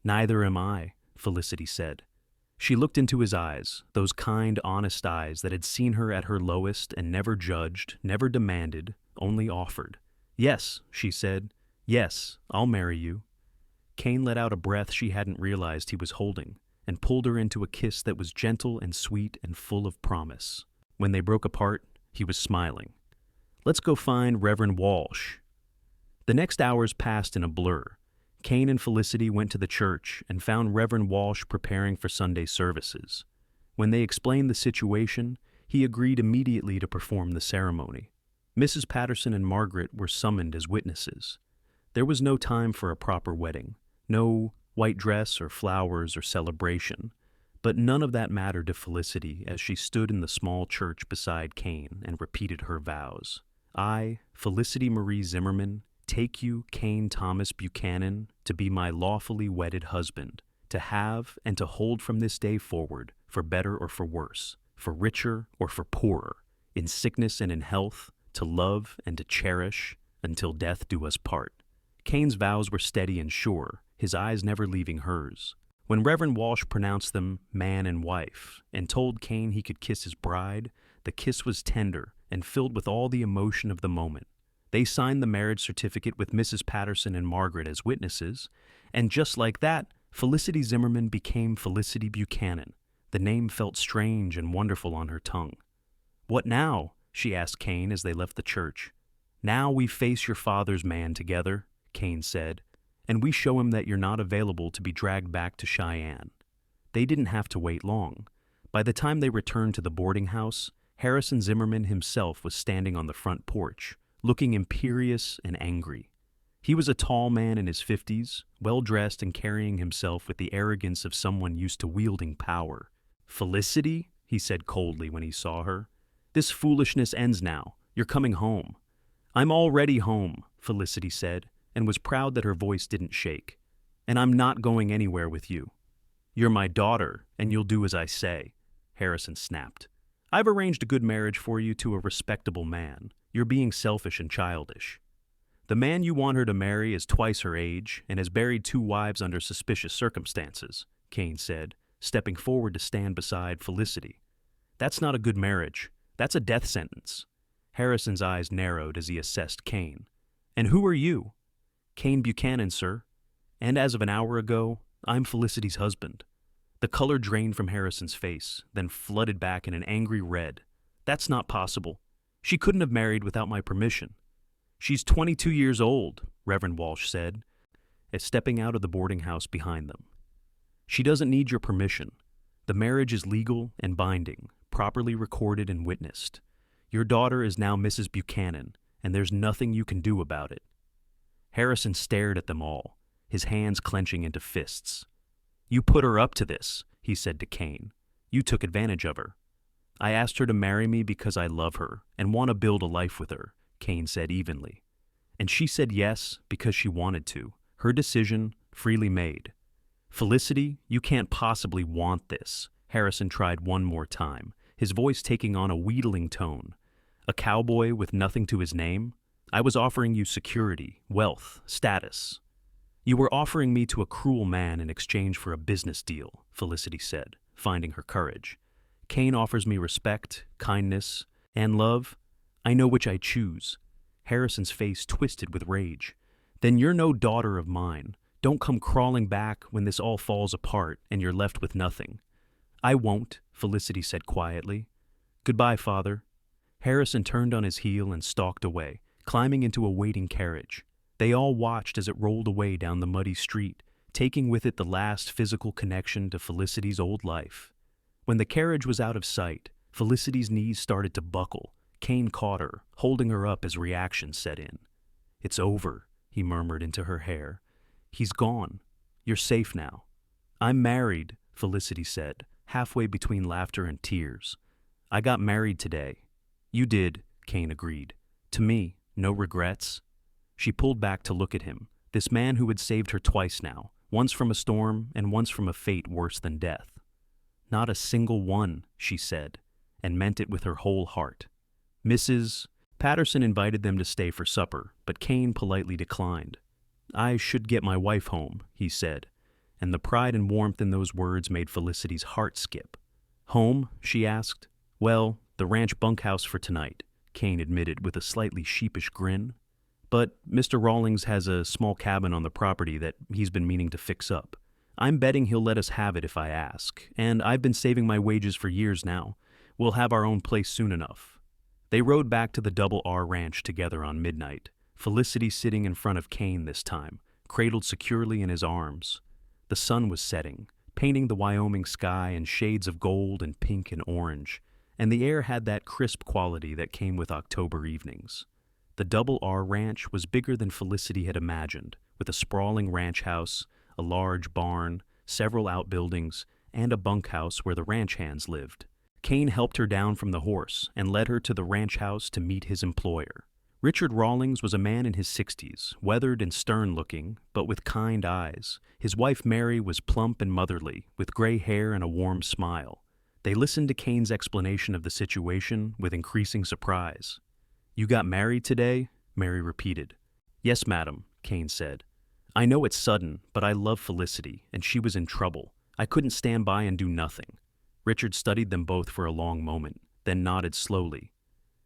"Neither am I," Felicity said. She looked into his eyes, those kind, honest eyes that had seen her at her lowest and never judged, never demanded, only offered. "Yes," she said. "Yes, I'll marry you." Kane let out a breath she hadn't realized he was holding, and pulled her into a kiss that was gentle and sweet and full of promise. When they broke apart, he was smiling. "Let's go find Reverend Walsh." The next hours passed in a blur. Kane and Felicity went to the church and found Reverend Walsh preparing for Sunday services. When they explained the situation, he agreed immediately to perform the ceremony. Mrs. Patterson and Margaret were summoned as witnesses. There was no time for a proper wedding, no white dress or flowers or celebration, but none of that mattered to Felicity as she stood in the small church beside Kane and repeated her vows. "I, Felicity Marie Zimmerman, take you, Kane Thomas Buchanan, to be my lawfully wedded husband, to have and to hold from this day forward, for better or for worse, for richer or for poorer, in sickness and in health, to love and to cherish, until death do us part." Kane's vows were steady and sure, his eyes never leaving hers. When Reverend Walsh pronounced them man and wife, and told Kane he could kiss his bride, the kiss was tender and filled with all the emotion of the moment. They signed the marriage certificate with Mrs. Patterson and Margaret as witnesses, and just like that, Felicity Zimmerman became Felicity Buchanan. The name felt strange and wonderful on her tongue. "What now?" she asked Kane as they left the church. "Now we face your father's man together," Kane said, "and we show him that you're not available to be dragged back to Cheyenne." They didn't have to wait long. By the time they returned to the boarding house, Harrison Zimmerman himself was standing on the front porch, looking imperious and angry. He was a tall man in his 50s, well-dressed and carrying himself with the arrogance of someone used to wielding power. "Felicity," he said coldly when he saw her, "this foolishness ends now. You're coming home." "I'm already home," Felicity said, and was proud that her voice didn't shake. "And I'm not going anywhere with you." "You're my daughter, and you'll do as I say," Harrison snapped. "I've arranged a good marriage for you to a respectable man. You're being selfish and childish." "The man you want her to marry is twice her age and has buried 2 wives under suspicious circumstances," Kane said, stepping forward to stand beside Felicity. "That's not a good marriage. That's a death sentence." Harrison's eyes narrowed as he assessed Kane. "And who are you?" "Kane Buchanan, sir. And as of an hour ago, I'm Felicity's husband." The color drained from Harrison's face, then flooded back in an angry red. "That's not possible. She couldn't have married without my permission." "She's 22 years old," Reverend Walsh said, as stepping out of the boarding house behind them. "She doesn't need your permission. The marriage is legal and binding, properly recorded and witnessed. Your daughter is now Mrs. Buchanan, and there's nothing you can do about it." Harrison stared at them all, his hands clenching into fists. "You put her up to this," he said to Kane. "You took advantage of her." "I asked her to marry me because I love her and want to build a life with her," Kane said evenly. "And she said yes because she wanted to. Her decision, freely made." "Felicity, you can't possibly want this," Harrison tried one more time, his voice taking on a wheedling tone. "A cowboy with nothing to his name? I was offering you security, wealth, status." "You were offering me to a cruel man in exchange for a business deal," Felicity said, finding her courage. "Kane offers me respect, kindness, and love. I know which I choose." Harrison's face twisted with rage. "Then you're no daughter of mine. Don't come crawling back when this all falls apart and you're left with nothing." "I won't," Felicity said quietly. "Goodbye, Father." Harrison turned on his heel and stalked away, climbing into a waiting carriage. They all watched as it rolled away down the muddy street, taking with it the last physical connection to Felicity's old life. When the carriage was out of sight, Felicity's knees started to buckle. Kane caught her, holding her up as reaction set in. "It's over," he murmured into her hair. "He's gone. You're safe now." "I'm married," Felicity said, halfway between laughter and tears. "I got married today." "You did," Kane agreed. "To me, no regrets?" She pulled back to look at him, this man who had saved her twice now, once from a storm and once from a fate worse than death. "Not a single one," she said, and meant it with her whole heart. Mrs. Patterson invited them to stay for supper, but Kane politely declined. "I should get my wife home," he said, and the pride and warmth in those words made Felicity's heart skip. "Home?" she asked. "Well, the ranch bunkhouse for tonight," Kane admitted with a slightly sheepish grin. "But Mr. Rawlings has a small cabin on the property that he's been meaning to fix up. I'm betting he'll let us have it if I ask, and I've been saving my wages for years now. We'll have our own place soon enough." They rode back to the Double R Ranch together on midnight, Felicity sitting in front of Kane this time, cradled securely in his arms. The sun was setting, painting the Wyoming sky in shades of gold and pink and orange, and the air had that crisp quality that came with October evenings. The Double R Ranch was bigger than Felicity had imagined, with a sprawling ranch house, a large barn, several outbuildings, and a bunkhouse where the ranch hands lived. Kane helped her down from the horse and led her to the ranch house to meet his employer. Richard Rawlings was a man in his 60s, weathered and stern-looking, but with kind eyes. His wife Mary was plump and motherly, with gray hair and a warm smile. They listened to Kane's explanation of the situation with increasing surprise. "You got married today?" Mary repeated. "Yes, madam," Kane said. "I know it's sudden, but I love Felicity, and she was in trouble. I couldn't stand by and do nothing." Richard studied them both for a long moment, then nodded slowly.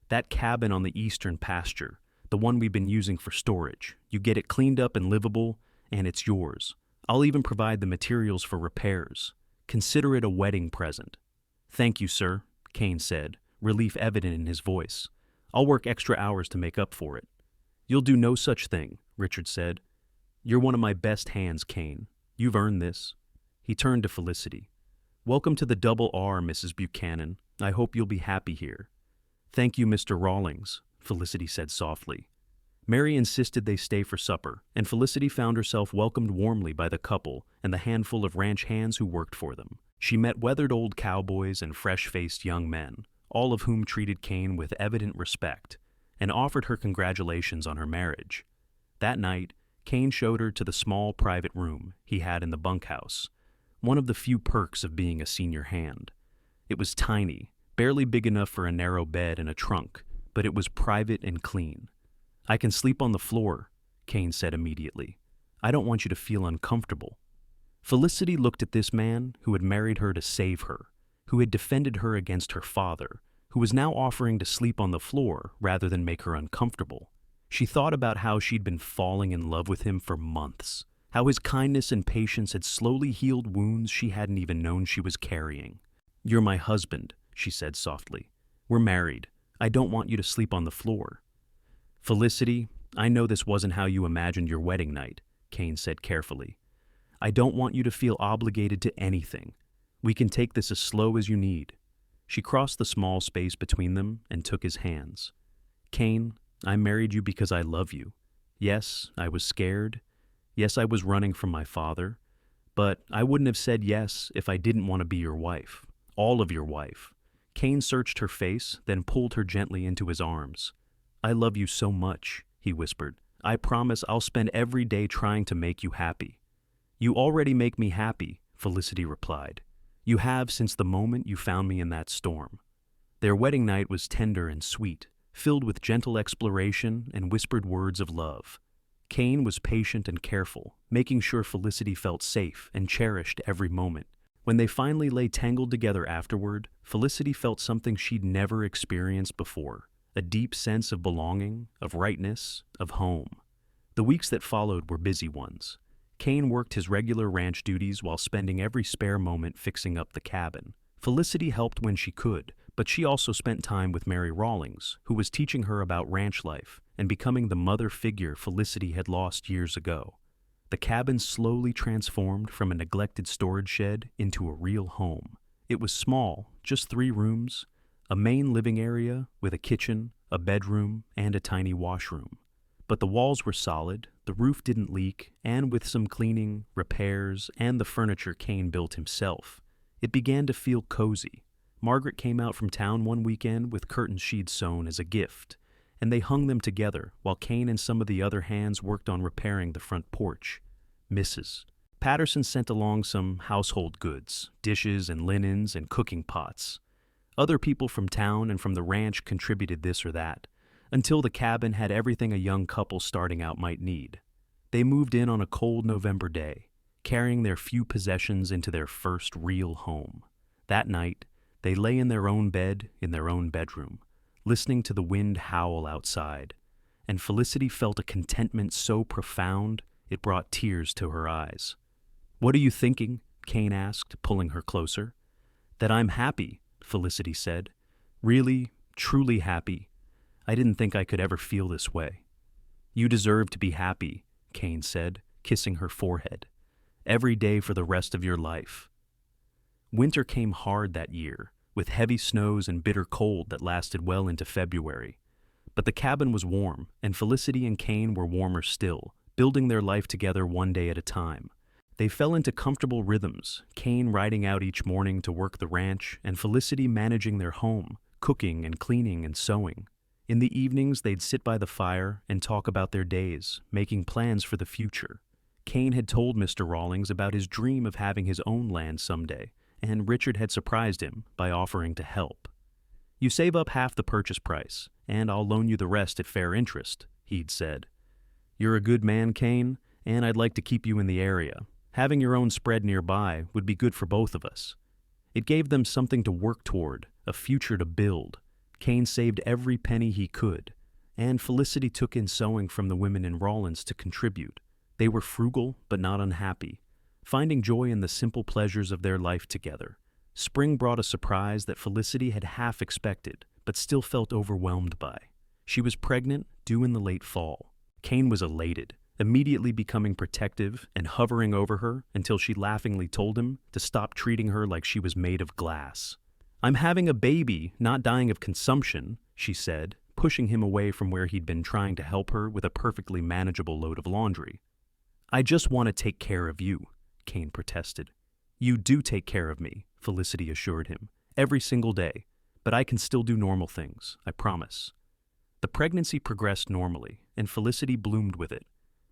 "That cabin on the eastern pasture, the one we've been using for storage, you get it cleaned up and livable, and it's yours. I'll even provide the materials for repairs. Consider it a wedding present." "Thank you, sir," Kane said, relief evident in his voice. "I'll work extra hours to make up for it." "You'll do no such thing," Richard said. "You're one of my best hands, Kane. You've earned this." He turned to Felicity. "Welcome to the Double R, Mrs. Buchanan. I hope you'll be happy here." "Thank you, Mr. Rawlings," Felicity said softly. Mary insisted they stay for supper, and Felicity found herself welcomed warmly by the couple and the handful of ranch hands who worked for them. She met weathered old cowboys and fresh-faced young men, all of whom treated Kane with evident respect, and offered her congratulations on her marriage. That night, Kane showed her to the small private room he had in the bunkhouse, one of the few perks of being a senior hand. It was tiny, barely big enough for a narrow bed and a trunk, but it was private and clean. "I can sleep on the floor," Kane said immediately. "I don't want you to feel uncomfortable." Felicity looked at this man who had married her to save her, who had defended her against her father, who was now offering to sleep on the floor rather than make her uncomfortable. She thought about how she'd been falling in love with him for months, how his kindness and patience had slowly healed wounds she hadn't even known she was carrying. "You're my husband," she said softly. "We're married. I don't want you to sleep on the floor." "Felicity, I know this wasn't how you imagined your wedding night," Kane said carefully. "I don't want you to feel obligated to anything. We can take this as slow as you need." She crossed the small space between them and took his hands. "Kane, I married you because I love you. Yes, I was scared. Yes, I was running from my father. But I wouldn't have said yes if I didn't want to be your wife. All of your wife." Kane searched her face, then pulled her gently into his arms. "I love you so much," he whispered. "I promise I'll spend every day trying to make you happy." "You already make me happy," Felicity replied. "You have since the moment you found me in that storm." Their wedding night was tender and sweet, filled with gentle exploration and whispered words of love. Kane was patient and careful, making sure Felicity felt safe and cherished every moment. When they finally lay tangled together afterward, Felicity felt something she'd never experienced before, a deep sense of belonging, of rightness, of home. The weeks that followed were busy ones. Kane worked his regular ranch duties while spending every spare moment fixing up the cabin. Felicity helped when she could, but she also spent time with Mary Rawlings, who was teaching her about ranch life and becoming the mother figure Felicity had lost years ago. The cabin slowly transformed from a neglected storage shed into a real home. It was small, just 3 rooms, a main living area with a kitchen, a bedroom, and a tiny washroom. But the walls were solid, the roof didn't leak, and with some cleaning, repairs, and the furniture Kane built himself, it began to feel cozy. Margaret came out from town one weekend with curtains she'd sewn as a gift, and they hung them together while Kane and some of the other hands worked on repairing the front porch. Mrs. Patterson sent along some household goods, dishes and linens and cooking pots. Other people from town and from the ranch contributed this or that, until the cabin had everything a young couple starting out might need. They moved in on a cold November day, carrying their few possessions into their first real home. That night, they lay in their own bed in their own bedroom, listening to the wind howl outside, and Felicity felt a contentment so profound it brought tears to her eyes. "What are you thinking?" Kane asked, pulling her closer. "That I'm happy," Felicity said. "Really, truly happy. I didn't think I could ever feel this way." "You deserve to be happy," Kane said, kissing her forehead. "Every day for the rest of your life." Winter came hard that year, with heavy snows and bitter cold that lasted well into February. But the cabin was warm, and Felicity and Kane were warmer still, building their life together one day at a time. They fell into comfortable rhythms, Kane riding out each morning to work the ranch, and Felicity managing their home, cooking and cleaning and sewing. In the evenings, they'd sit by the fire and talk about their days, making plans for the future. Kane had told Mr. Rawlings about his dream of having his own land someday, and Richard had surprised him by offering to help. "You save up half the purchase price, and I'll loan you the rest at fair interest," he'd said. "You're a good man, Kane, and I'd like to keep you in the area. Having your own spread nearby would be good for both of us." It gave them something to work toward, a future to build. Kane saved every penny he could, and Felicity took in sewing from the women in Rawlins to contribute. They were frugal but not unhappy, finding joy in the simple pleasures of their life together. Spring brought a surprise that Felicity had half expected, but still felt overwhelmed by. She was pregnant, due in the late fall. Kane was elated, immediately becoming protective and hovering over her until she laughingly told him to stop treating her like she was made of glass. "I'm having a baby, not dying of consumption," she said, pushing him away from where he'd been trying to help her with a perfectly manageable load of laundry. "I just want to take care of you," Kane protested. "You do take care of me," Felicity assured him, "every single day, but I can still do normal things, I promise." The pregnancy progressed normally, and Felicity bloomed with it.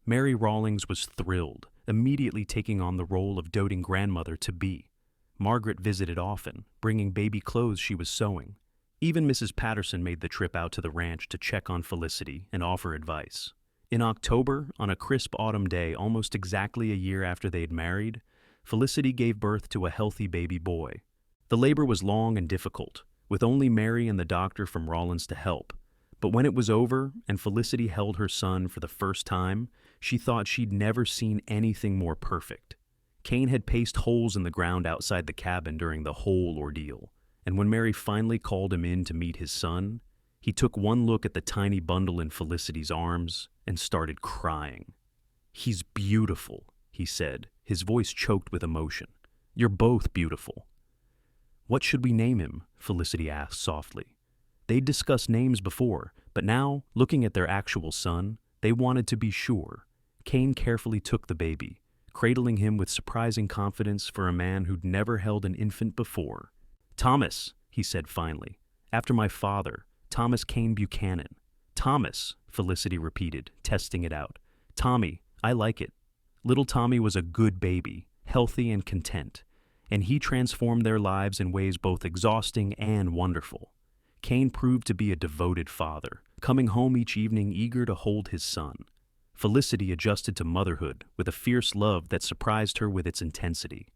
Mary Rawlings was thrilled, immediately taking on the role of doting grandmother-to-be. Margaret visited often, bringing baby clothes she was sewing. Even Mrs. Patterson made the trip out to the ranch to check on Felicity and offer advice. In October, on a crisp autumn day almost exactly a year after they'd married, Felicity gave birth to a healthy baby boy. The labor was long and difficult, with only Mary and the doctor from Rawlins to help. But when it was over and Felicity held her son for the first time, she thought she'd never seen anything more perfect. Kane had paced holes in the ground outside the cabin during the whole ordeal, and when Mary finally called him in to meet his son, he took one look at the tiny bundle in Felicity's arms and started crying. "He's beautiful," he said, his voice choked with emotion. "You're both beautiful." "What should we name him?" Felicity asked softly. They'd discussed names before, but now, looking at their actual son, they wanted to be sure. Kane carefully took the baby, cradling him with surprising confidence for a man who'd never held an infant before. "Thomas," he said finally, "after my father, Thomas Kane Buchanan." "Thomas," Felicity repeated, testing it out. "Tommy, I like it." Little Tommy was a good baby, healthy and content, and he transformed their lives in ways both exhausting and wonderful. Kane proved to be a devoted father, coming home each evening eager to hold his son. Felicity adjusted to motherhood with a fierce love that surprised her with its intensity.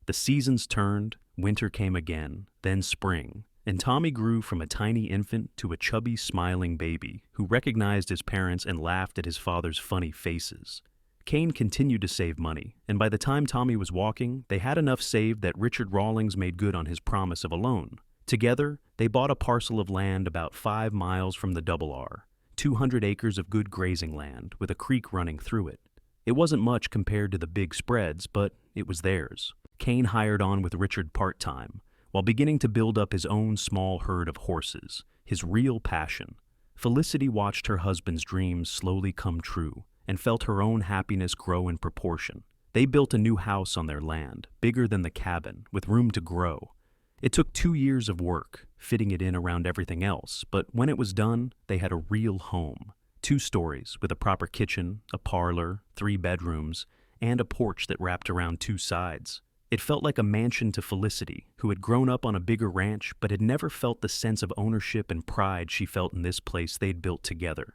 The seasons turned, winter came again, then spring, and Tommy grew from a tiny infant to a chubby, smiling baby who recognized his parents and laughed at his father's funny faces. Kane continued to save money, and by the time Tommy was walking, they had enough saved that Richard Rawlings made good on his promise of a loan. Together, they bought a parcel of land about 5 miles from the Double R, 200 acres of good grazing land with a creek running through it. It wasn't much compared to the big spreads, but it was theirs. Kane hired on with Richard part-time, while beginning to build up his own small herd of horses, his real passion. Felicity watched her husband's dreams slowly come true and felt her own happiness grow in proportion. They built a new house on their land, bigger than the cabin, with room to grow. It took 2 years of work, fitting it in around everything else, but when it was done, they had a real home. 2 stories, with a proper kitchen, a parlor, 3 bedrooms, and a porch that wrapped around 2 sides. It felt like a mansion to Felicity, who had grown up on a bigger ranch but had never felt the sense of ownership and pride she felt in this place they'd built together.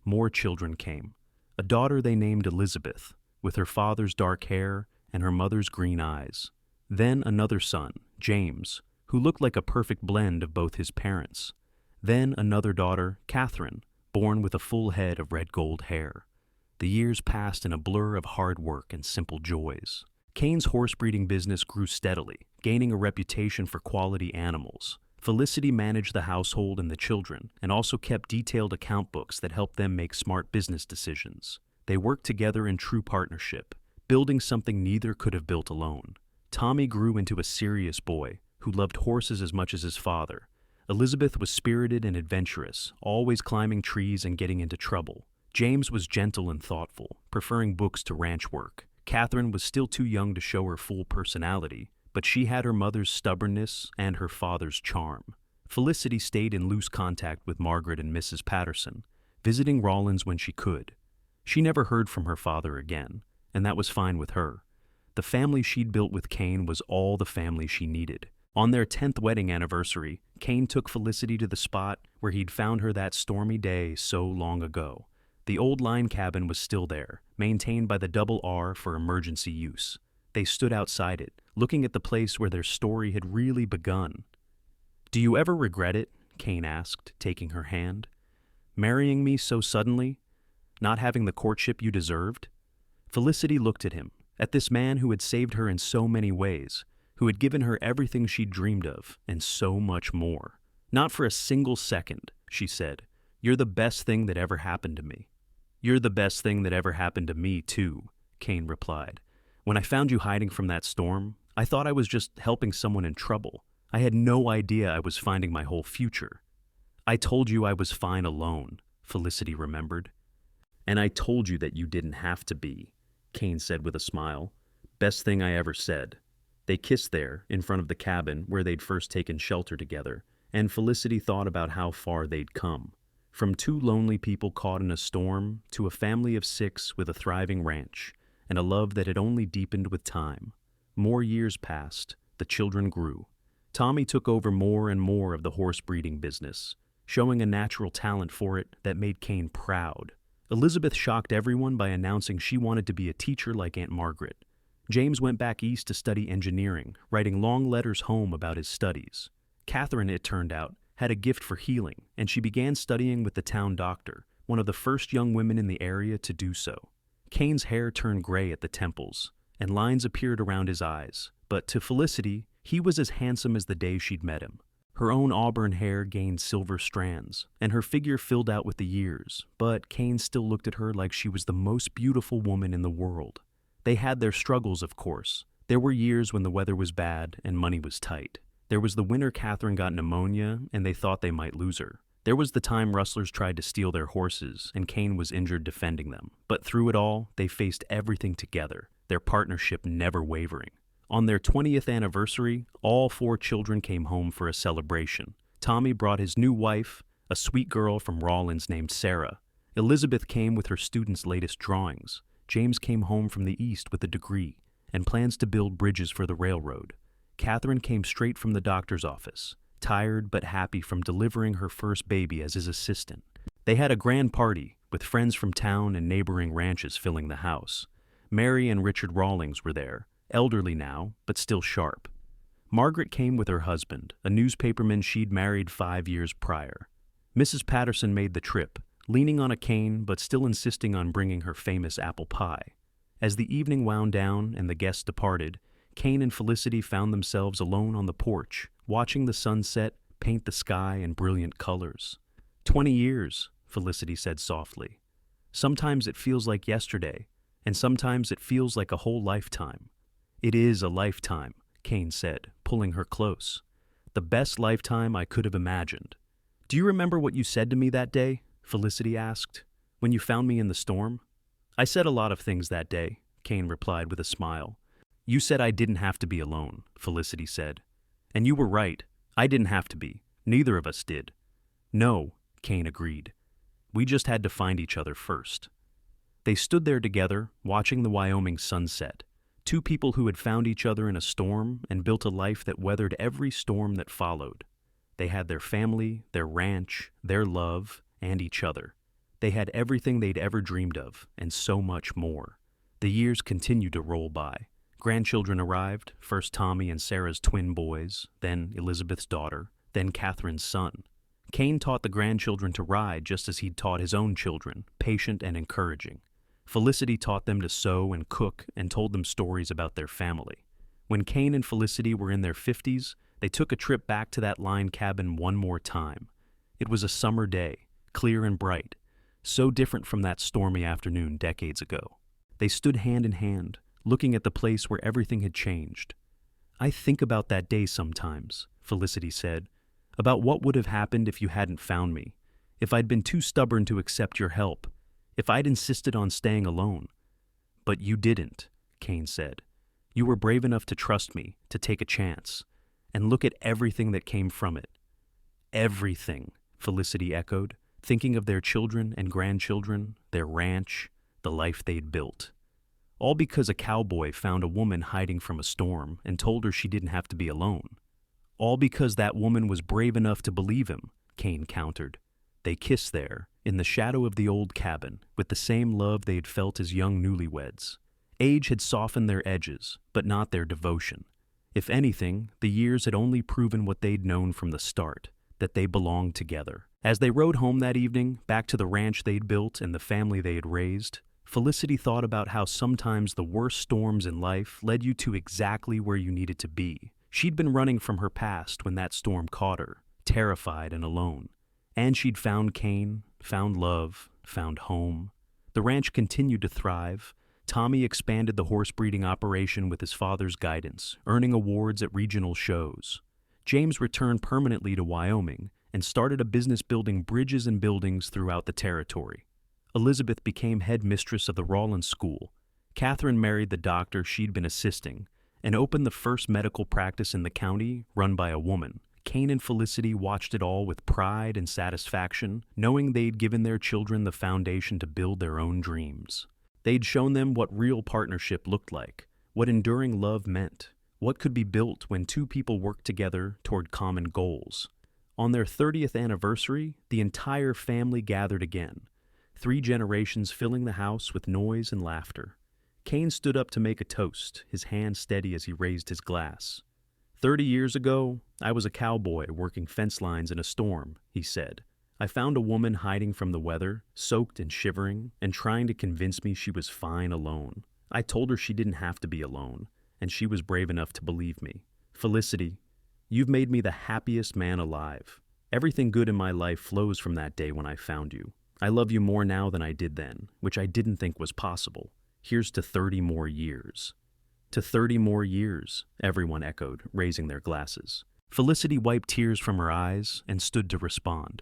More children came. A daughter they named Elizabeth, with her father's dark hair and her mother's green eyes. Then another son, James, who looked like a perfect blend of both his parents. Then another daughter, Catherine, born with a full head of red gold hair. The years passed in a blur of hard work and simple joys. Kane's horse breeding business grew steadily, gaining a reputation for quality animals. Felicity managed the household and the children, and also kept detailed account books that helped them make smart business decisions. They worked together in true partnership, building something neither could have built alone. Tommy grew into a serious boy who loved horses as much as his father. Elizabeth was spirited and adventurous, always climbing trees and getting into trouble. James was gentle and thoughtful, preferring books to ranch work. Catherine was still too young to show her full personality, but she had her mother's stubbornness and her father's charm. Felicity stayed in loose contact with Margaret and Mrs. Patterson, visiting Rawlins when she could. She never heard from her father again, and that was fine with her. The family she'd built with Kane was all the family she needed. On their 10th wedding anniversary, Kane took Felicity to the spot where he'd found her that stormy day so long ago. The old line cabin was still there, maintained by the Double R for emergency use. They stood outside it, looking at the place where their story had really begun. "Do you ever regret it?" Kane asked, taking her hand. "Marrying me so suddenly? Not having the courtship you deserved?" Felicity looked at him, at this man who had saved her in so many ways, who had given her everything she'd dreamed of, and so much more. "Not for a single second," she said. "You're the best thing that ever happened to me." "You're the best thing that ever happened to me, too," Kane replied. "When I found you hiding from that storm, I thought I was just helping someone in trouble. I had no idea I was finding my whole future." "I told you I was fine alone," Felicity remembered. "And I told you that you didn't have to be," Kane said with a smile. "Best thing I ever said." They kissed there, in front of the cabin where they'd first taken shelter together, and Felicity thought about how far they'd come. From 2 lonely people caught in a storm to a family of 6 with a thriving ranch, and a love that had only deepened with time. More years passed, the children grew. Tommy took over more and more of the horse breeding business, showing a natural talent for it that made Kane proud. Elizabeth shocked everyone by announcing she wanted to be a teacher like Aunt Margaret. James went back east to study engineering, writing long letters home about his studies. Catherine, it turned out, had a gift for healing, and she began studying with the town doctor, one of the first young women in the area to do so. Kane's hair turned gray at the temples, and lines appeared around his eyes, but to Felicity, he was as handsome as the day she'd met him. Her own auburn hair gained silver strands, and her figure filled out with the years, but Kane still looked at her like she was the most beautiful woman in the world. They had their struggles, of course. There were years when the weather was bad and money was tight. There was the winter Catherine got pneumonia and they thought they might lose her. There was the time rustlers tried to steal their horses and Kane was injured defending them. But through it all, they faced everything together, their partnership never wavering. On their 20th anniversary, all 4 children came home for a celebration. Tommy brought his new wife, a sweet girl from Rawlins named Sarah. Elizabeth came with her students' latest drawings. James came home from the east with a degree and plans to build bridges for the railroad. Catherine came straight from the doctor's office, tired but happy from delivering her first baby as his assistant. They had a grand party, with friends from town and neighboring ranches filling the house. Mary and Richard Rawlings were there, elderly now, but still sharp. Margaret came with her husband, a newspaperman she'd married 5 years prior. Mrs. Patterson made the trip, leaning on a cane but still insisting on bringing her famous apple pie. As the evening wound down and the guests departed, Kane and Felicity found themselves alone on the porch, watching the sunset paint the sky in brilliant colors. 20 years, Felicity said softly. Sometimes it feels like yesterday, and sometimes it feels like a whole lifetime. It is a lifetime, Kane said, pulling her close. The best lifetime I could have imagined. Do you remember what you said to me that day? Felicity asked. When you found me in the storm? I said a lot of things that day, Kane replied with a smile. You said I didn't have to be alone, Felicity said. And you were right. I didn't have to be. Neither of us did. No, Kane agreed. We just had to find each other first. They stood there together, watching the Wyoming sunset. Two people who had found each other in a storm and built a life that weathered every storm that followed. They had their family, their ranch, their love, and each other. They had everything they'd ever dreamed of, and so much more. The years continued to roll by. Grandchildren arrived, first Tommy and Sarah's twin boys, then Elizabeth's daughter, then Catherine's son. Kane taught the grandchildren to ride just as he'd taught his own children, patient and encouraging. Felicity taught them to sew and cook and told them stories about their family. When Kane and Felicity were in their 50s, they took a trip back to that line cabin one more time. It was a summer day, clear and bright, so different from that stormy afternoon decades ago. They stood hand in hand, looking at the place where everything had changed. I think about that day sometimes, Felicity said, about what would have happened if you hadn't found me, if I'd been too stubborn to accept your help, if I'd insisted on staying alone. But you didn't, Kane said. You were brave enough to trust me, to take a chance, and look at everything that came from it. Everything, Felicity echoed, thinking of their children and grandchildren, their ranch, the life they'd built. All because a cowboy found a woman hiding from a storm and told her she didn't have to be alone. All because that woman was brave enough to believe him, Kane countered. They kissed there, in the shadow of the old cabin, with the same love they had felt as young newlyweds. Age had softened their edges, but not their devotion. If anything, the years had only proven what they'd known from the start, that they belonged together. As they rode home that evening, back to the ranch they'd built and the family they had raised, Felicity thought about how sometimes the worst storms in life led you to exactly where you needed to be. She'd been running from her past when that storm caught her, terrified and alone. And she'd found Kane, found love, found home. The ranch continued to thrive. Tommy expanded the horse breeding operation with his father's guidance, earning awards at regional shows. James returned permanently to Wyoming and started a business building bridges and buildings throughout the territory. Elizabeth became head mistress of the Rawlins School. Catherine married the doctor she'd been assisting and opened the first medical practice in the county run by a woman. Kane and Felicity watched it all with pride and satisfaction, knowing they'd given their children the foundation to build their own dreams. They'd shown them what real partnership looked like, what enduring love meant, what could be built when two people worked together toward common goals. On their 30th anniversary, the entire family gathered again, 3 generations filling the house with noise and laughter. Kane stood up to make a toast, his hand steady as he raised his glass. 30 years ago, I was a cowboy working fence lines in a storm, he said. I found a woman hiding from the weather, soaked and shivering, and trying to convince me she was fine alone. I told her she didn't have to be alone, and she was brave enough to believe me. Felicity, you've made me the happiest man alive. Everything good in my life flows from that day when I found you. I love you more now than I did then, which I didn't think was possible. Here's to 30 more years. To 30 more years, everyone echoed, raising their glasses. Felicity wiped tears from her eyes and stood to respond.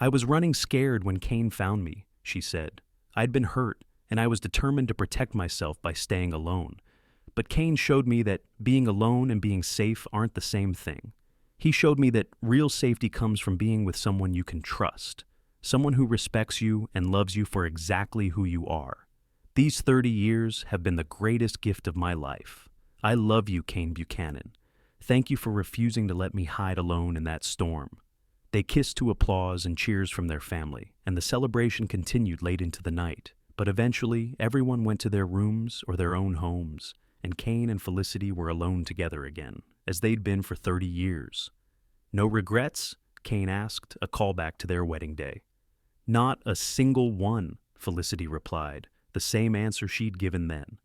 I was running scared when Kane found me, she said. I'd been hurt, and I was determined to protect myself by staying alone. But Kane showed me that being alone and being safe aren't the same thing. He showed me that real safety comes from being with someone you can trust, someone who respects you and loves you for exactly who you are. These 30 years have been the greatest gift of my life. I love you, Kane Buchanan. Thank you for refusing to let me hide alone in that storm. They kissed to applause and cheers from their family, and the celebration continued late into the night. But eventually, everyone went to their rooms or their own homes, and Kane and Felicity were alone together again, as they'd been for 30 years. No regrets? Kane asked, a callback to their wedding day. Not a single one, Felicity replied, the same answer she'd given then.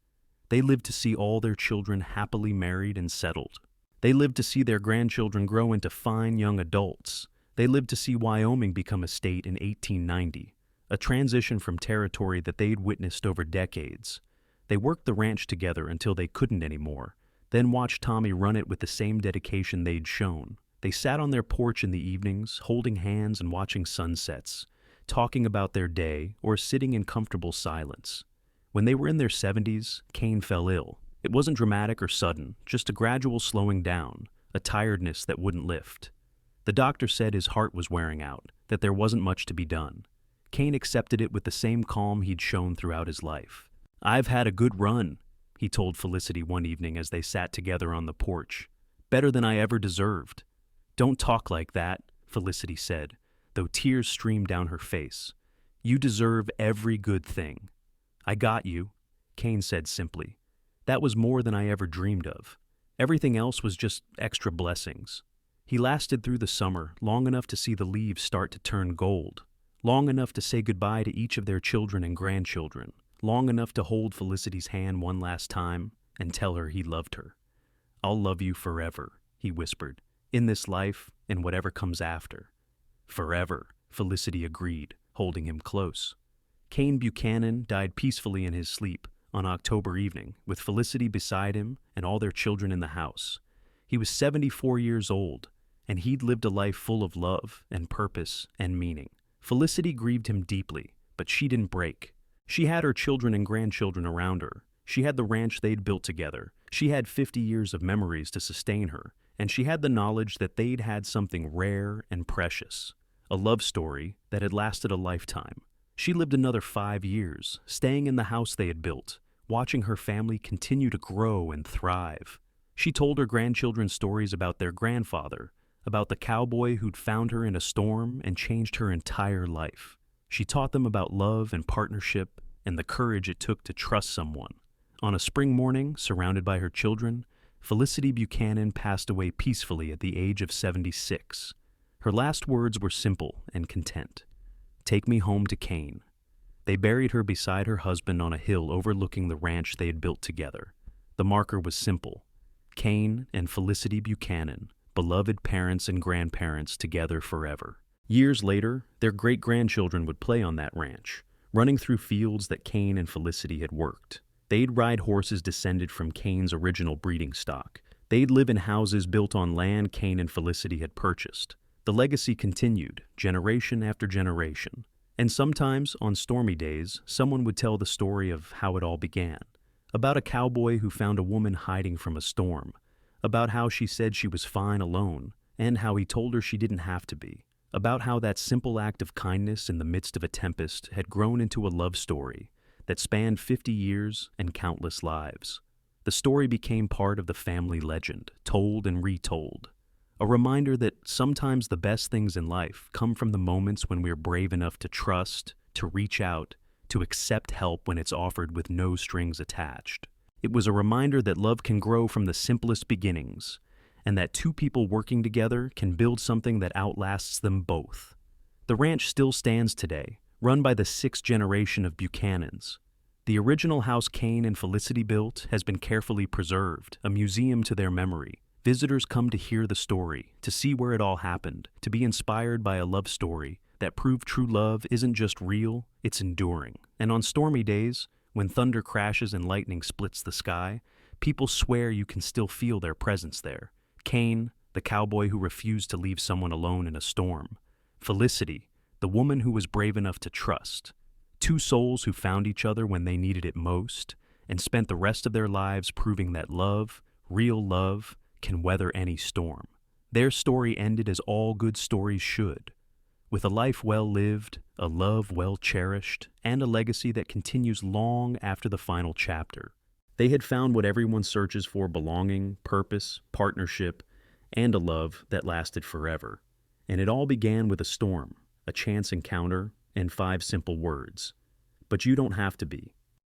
They lived to see all their children happily married and settled. They lived to see their grandchildren grow into fine young adults. They lived to see Wyoming become a state in 1890, a transition from territory that they'd witnessed over decades. They worked the ranch together until they couldn't anymore, then watched Tommy run it with the same dedication they'd shown. They sat on their porch in the evenings, holding hands and watching sunsets, talking about their day or sitting in comfortable silence. When they were in their 70s, Kane fell ill. It wasn't dramatic or sudden, just a gradual slowing down, a tiredness that wouldn't lift. The doctor said his heart was wearing out, that there wasn't much to be done. Kane accepted it with the same calm he'd shown throughout his life. "I've had a good run," he told Felicity one evening as they sat together on the porch. "Better than I ever deserved." "Don't talk like that," Felicity said, though tears streamed down her face. "You deserve every good thing." "I got you," Kane said simply. "That was more than I ever dreamed of. Everything else was just extra blessings." He lasted through the summer, long enough to see the leaves start to turn gold, long enough to say goodbye to each of their children and grandchildren, long enough to hold Felicity's hand one last time and tell her he loved her. "I'll love you forever," he whispered, "in this life and whatever comes after." "Forever," Felicity agreed, holding him close. Kane Buchanan died peacefully in his sleep on October evening, with Felicity beside him and all their children in the house. He was 74 years old, and he'd lived a life full of love and purpose and meaning. Felicity grieved him deeply, but she didn't break. She had her children and grandchildren around her. She had the ranch they'd built together. She had 50 years of memories to sustain her, and she had the knowledge that they'd had something rare and precious, a love story that had lasted a lifetime. She lived another 5 years, staying in the house they had built, watching her family continue to grow and thrive. She told her grandchildren stories about their grandfather, about the cowboy who'd found her in a storm and changed her entire life. She taught them about love and partnership and the courage it took to trust someone. On a spring morning, surrounded by her children, Felicity Buchanan passed away peacefully at the age of 76. Her last words were simple and content. "Take me home to Kane." They buried her beside her husband on a hill overlooking the ranch they had built together. The marker was simple: Kane and Felicity Buchanan, beloved parents and grandparents together forever. Years later, their great-grandchildren would play on that ranch, running through fields that Kane and Felicity had worked. They'd ride horses descended from Kane's original breeding stock. They'd live in houses built on land Kane and Felicity had purchased. The legacy continued, generation after generation. And sometimes, on stormy days, someone would tell the story of how it all began. About a cowboy who found a woman hiding from a storm. About how she said she was fine alone, and how he told her she didn't have to be. About how that simple act of kindness in the midst of a tempest had grown into a love story that spanned 50 years and countless lives. The story became part of the family legend, told and retold. A reminder that sometimes the best things in life come from the moments when we're brave enough to trust, to reach out, to accept help when it's offered with no strings attached. It was a reminder that love can grow from the simplest beginnings, and that two people working together can build something that outlasts them both. The ranch still stands today, run by the 6th generation of Buchanans. The original house Kane and Felicity built has been carefully preserved, a museum to their memory. Visitors come to hear the story, to see where it all happened, to be inspired by a love story that proved true love isn't just real, it's enduring. And on stormy days, when thunder crashes and lightning splits the sky, people swear you can still feel their presence there. Kane, the cowboy who refused to leave someone alone in a storm. Felicity, the woman who was brave enough to trust. Two souls who found each other when they needed it most, and spent the rest of their lives proving that love, real love, can weather any storm. Their story ended as all good stories should, with a life well lived, a love well cherished, and a legacy that continues long after the final chapter. They had found what everyone searches for: belonging, purpose, partnership, and a love that lasted forever. And it all began with a storm, a chance encounter, and 5 simple words. But you don't have to be.